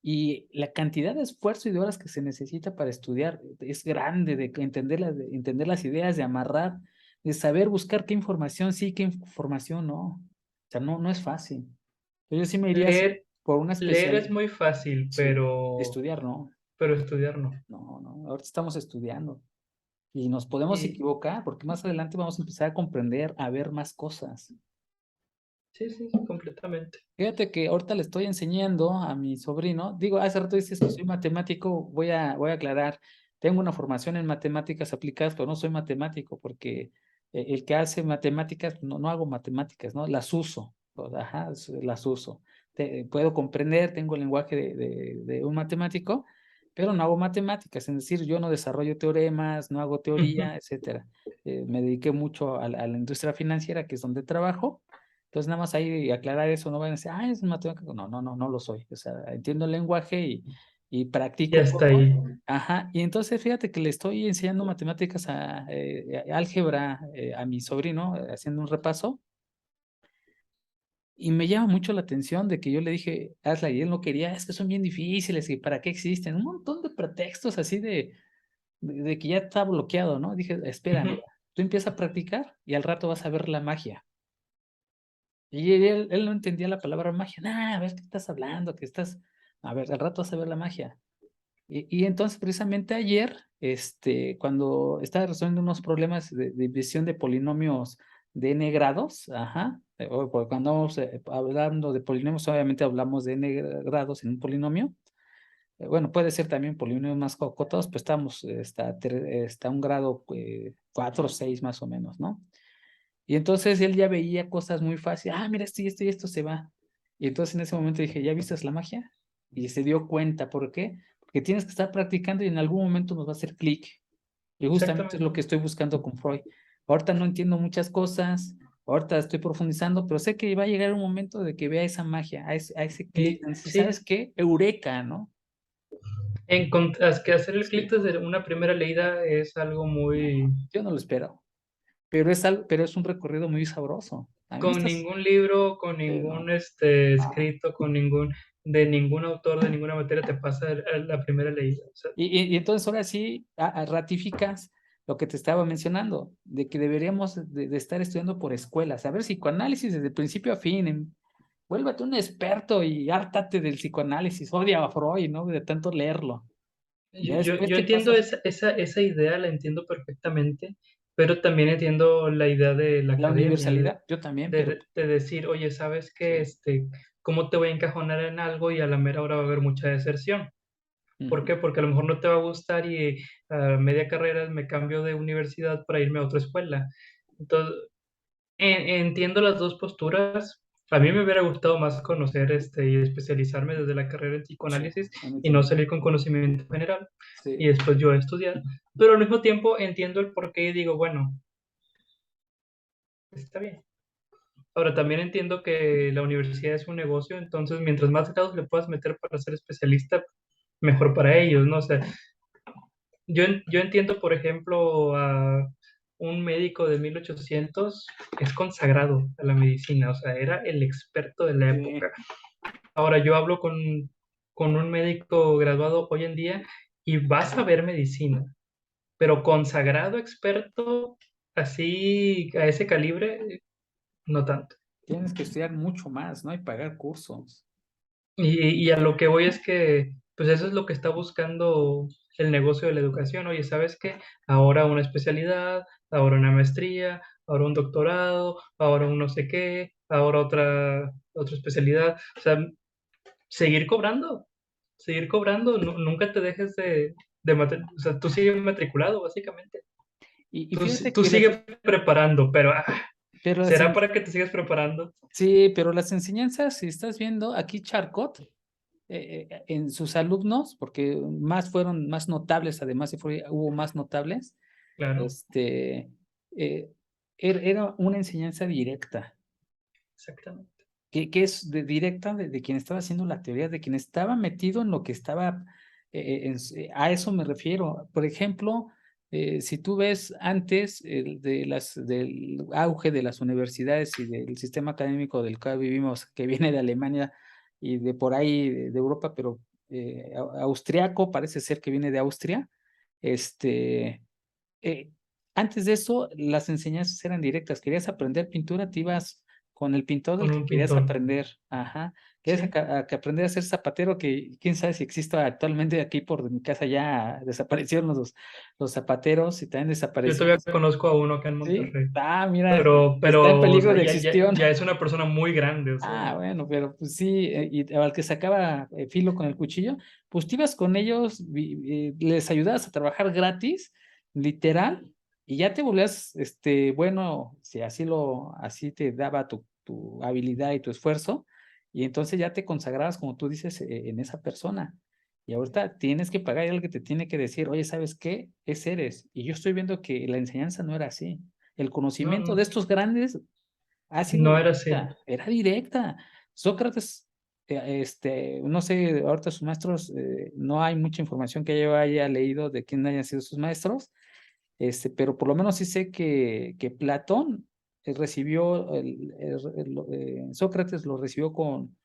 Y la cantidad de esfuerzo y de horas que se necesita para estudiar es grande, de entender las ideas, de amarrar, de saber buscar qué información sí, qué información no. O sea, no es fácil. Yo sí me iría así Leer, por una leer especial, es muy fácil, sí, estudiar no, pero estudiar no. no, ahorita estamos estudiando y nos podemos Y equivocar porque más adelante vamos a empezar a comprender, a ver más cosas. sí, sí, sí, completamente. Fíjate que ahorita le estoy enseñando a mi sobrino, digo, hace rato dices que soy matemático, voy a aclarar, tengo una formación en matemáticas aplicadas, pero no soy matemático porque el que hace matemáticas, no hago matemáticas, ¿no? Las uso, ajá, las uso. Puedo comprender, tengo el lenguaje de un matemático, pero no hago matemáticas, es decir, yo no desarrollo teoremas, no hago Ujú. teoría, etcétera. Me dediqué mucho a la industria financiera, que es donde trabajo. Entonces, nada más ahí aclarar eso, no van a decir, ah, es un matemático. No lo soy. O sea, entiendo el lenguaje y Y practico un hasta poco. ahí. Ajá, y entonces fíjate que le estoy enseñando matemáticas álgebra a mi sobrino, haciendo un repaso, y me llama mucho la atención de que yo le dije, hazla, y él no quería, es que son bien difíciles, y para qué existen, un montón de pretextos así de que ya está bloqueado, ¿no? Dije, espera, Ujú. mira, tú empiezas a practicar y al rato vas a ver la magia. Y él no entendía la palabra magia. Nah, a ver, ¿qué estás hablando? ¿Qué estás? A ver, al rato vas a ver la magia. Y entonces, precisamente ayer, cuando estaba resolviendo unos problemas de división de polinomios de n grados, ajá, cuando vamos hablando de polinomios, obviamente hablamos de n grados en un polinomio. Bueno, puede ser también polinomios más cocotados, pues estamos hasta un grado 4 o 6 más o menos, ¿no? Y entonces él ya veía cosas muy fáciles. Ah, mira, esto y esto se va. Y entonces en ese momento dije, ¿ya viste la magia? Y se dio cuenta. ¿Por qué? Porque tienes que estar practicando y en algún momento nos va a hacer clic. Y justamente es lo Exactamente. que estoy buscando con Freud. Ahorita no entiendo muchas cosas, ahorita estoy profundizando, pero sé que va a llegar un momento de que vea esa magia, a ese clic, Y sí, ¿sabes qué? Eureka, ¿no? es que hacer el clic Sí, desde una primera leída es algo muy... yo no lo espero, pero es un recorrido muy sabroso. A mí me Con estás, ningún libro, con no, ningún no. escrito, de ningún autor, de ninguna materia te pasa la primera leída. O sea, Y entonces ahora sí ratificas lo que te estaba mencionando, de que deberíamos de estar estudiando por escuelas, a ver psicoanálisis desde principio a fin, vuélvate un experto y hártate del psicoanálisis, odia a Freud, ¿no? De tanto leerlo. Ya después yo te entiendo pasas esa idea, la entiendo perfectamente, pero también entiendo la idea de la la academia, universalidad, yo también, pero de decir, oye, ¿sabes qué? sí. ¿Cómo te voy a encajonar en algo y a la mera hora va a haber mucha deserción? ¿Por Ujú. qué? Porque a lo mejor no te va a gustar y a media carrera me cambio de universidad para irme a otra escuela. Entonces, entiendo las dos posturas. A mí me hubiera gustado más conocer y especializarme desde la carrera en Sí, psicoanálisis a mí y no también. salir con conocimiento general y Sí, después yo estudiar. Pero al mismo tiempo entiendo el porqué y digo, bueno, está bien. Ahora también entiendo que la universidad es un negocio, entonces mientras más grados le puedas meter para ser especialista, mejor para ellos, ¿no? O sea, yo entiendo, por ejemplo, a un médico de 1800 que es consagrado a la medicina, o sea, era el experto de la sí. época. Ahora yo hablo con un médico graduado hoy en día y vas a ver medicina, pero consagrado experto, así a ese calibre, no tanto. Tienes que estudiar mucho más, ¿no? Y pagar cursos. Y a lo que voy es que, pues eso es lo que está buscando el negocio de la educación. Oye, ¿sabes qué? Ahora una especialidad, ahora una maestría, ahora un doctorado, ahora un no sé qué, ahora otra especialidad. O sea, seguir cobrando, nunca te dejes o sea, tú sigues matriculado, básicamente. Y fíjate Tú que sigues preparando, pero pero las, ¿será para que te sigas preparando? sí, pero las enseñanzas, si estás viendo aquí Charcot, en sus alumnos, porque más fueron más notables, además hubo más notables, Claro, este, eh, era una enseñanza directa, exactamente. que es directa de quien estaba haciendo la teoría, de quien estaba metido en lo que estaba, a eso me refiero. Por ejemplo, si tú ves antes del auge de las universidades y del sistema académico del cual vivimos, que viene de Alemania y de por ahí de Europa, pero austriaco, parece ser que viene de Austria, este, eh, antes de eso, las enseñanzas eran directas. Querías aprender pintura, te ibas con el pintor del Con que un querías pintor. aprender. Ajá. Querías Sí. que aprender a ser zapatero, que quién sabe si existe actualmente aquí por mi casa ya desaparecieron los zapateros y también Yo desapareció. todavía conozco a uno acá en Sí. Monterrey, Ah, mira, está en pero o peligro sea, de extinción. ya es una persona muy grande, o sea, Ah, bueno, pero pues sí, y al que sacaba filo con el cuchillo, pues te ibas con ellos, les ayudabas a trabajar gratis, literal, y ya te volvías, bueno, si así te daba tu habilidad y tu esfuerzo, y entonces ya te consagrabas, como tú dices, en esa persona. Y ahorita tienes que pagar algo que te tiene que decir, oye, ¿sabes qué? Eres. Y yo estoy viendo que la enseñanza no era así. El no, conocimiento de no, estos grandes ha sido no era así. directa, era directa. Sócrates, no sé, ahorita sus maestros, no hay mucha información que yo haya leído de quién hayan sido sus maestros, pero por lo menos sí sé que Platón recibió, Sócrates lo recibió con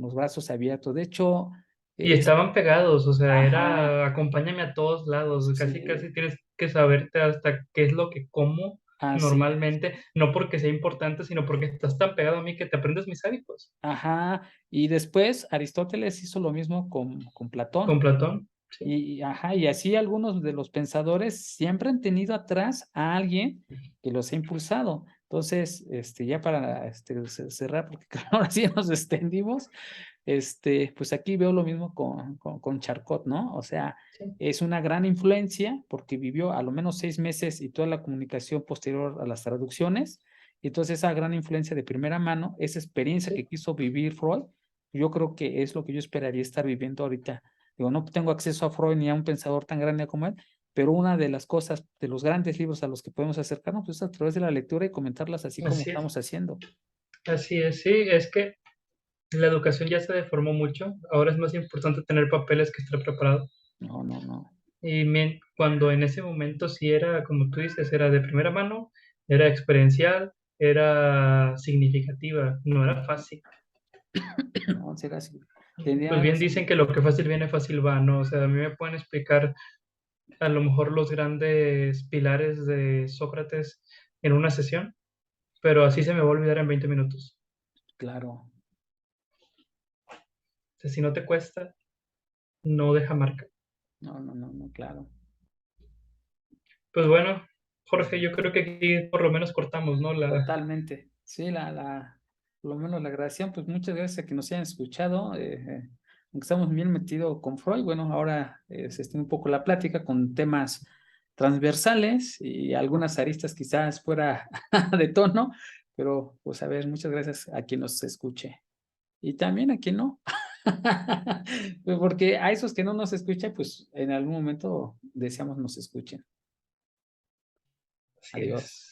los brazos abiertos. De hecho, Y es, estaban pegados, o sea, ajá, era acompáñame a todos lados, casi sí, casi tienes que saberte hasta qué es lo que como así normalmente, no porque sea importante, sino porque estás tan pegado a mí que te aprendes mis hábitos. ajá. Y después Aristóteles hizo lo mismo con Con Platón. Platón, sí, Ajá, y así algunos de los pensadores siempre han tenido atrás a alguien que los ha impulsado. Entonces, ya para cerrar, porque ahora sí nos extendimos, pues aquí veo lo mismo con Charcot, ¿no? O sea, sí, es una gran influencia porque vivió a lo menos 6 meses y toda la comunicación posterior a las traducciones. Y entonces esa gran influencia de primera mano, esa experiencia sí. que quiso vivir Freud, yo creo que es lo que yo esperaría estar viviendo ahorita. Digo, no tengo acceso a Freud ni a un pensador tan grande como él, pero una de las cosas, de los grandes libros a los que podemos acercarnos, pues, es a través de la lectura y comentarlas así como Así es, estamos haciendo. así es, sí, es que la educación ya se deformó mucho, ahora es más importante tener papeles que estar preparado. No, no, no. Y cuando en ese momento sí era, como tú dices, era de primera mano, era experiencial, era significativa, no era fácil. No, será así. Pues Tenía bien razón. dicen que lo que fácil viene, fácil va, ¿no? O sea, a mí me pueden explicar a lo mejor los grandes pilares de Sócrates en una sesión, pero así se me va a olvidar en 20 minutos. Claro. O sea, si no te cuesta, no deja marca. No, no, no, no, claro. Pues bueno, Jorge, yo creo que aquí por lo menos cortamos, ¿no? Totalmente. Sí, por lo menos la grabación, pues muchas gracias a que nos hayan escuchado. Aunque estamos bien metidos con Freud, bueno, ahora se extiende un poco la plática con temas transversales y algunas aristas quizás fuera de tono, pero pues a ver, muchas gracias a quien nos escuche y también a quien no. Pues, porque a esos que no nos escuchan, pues en algún momento deseamos nos escuchen. Así Adiós. es.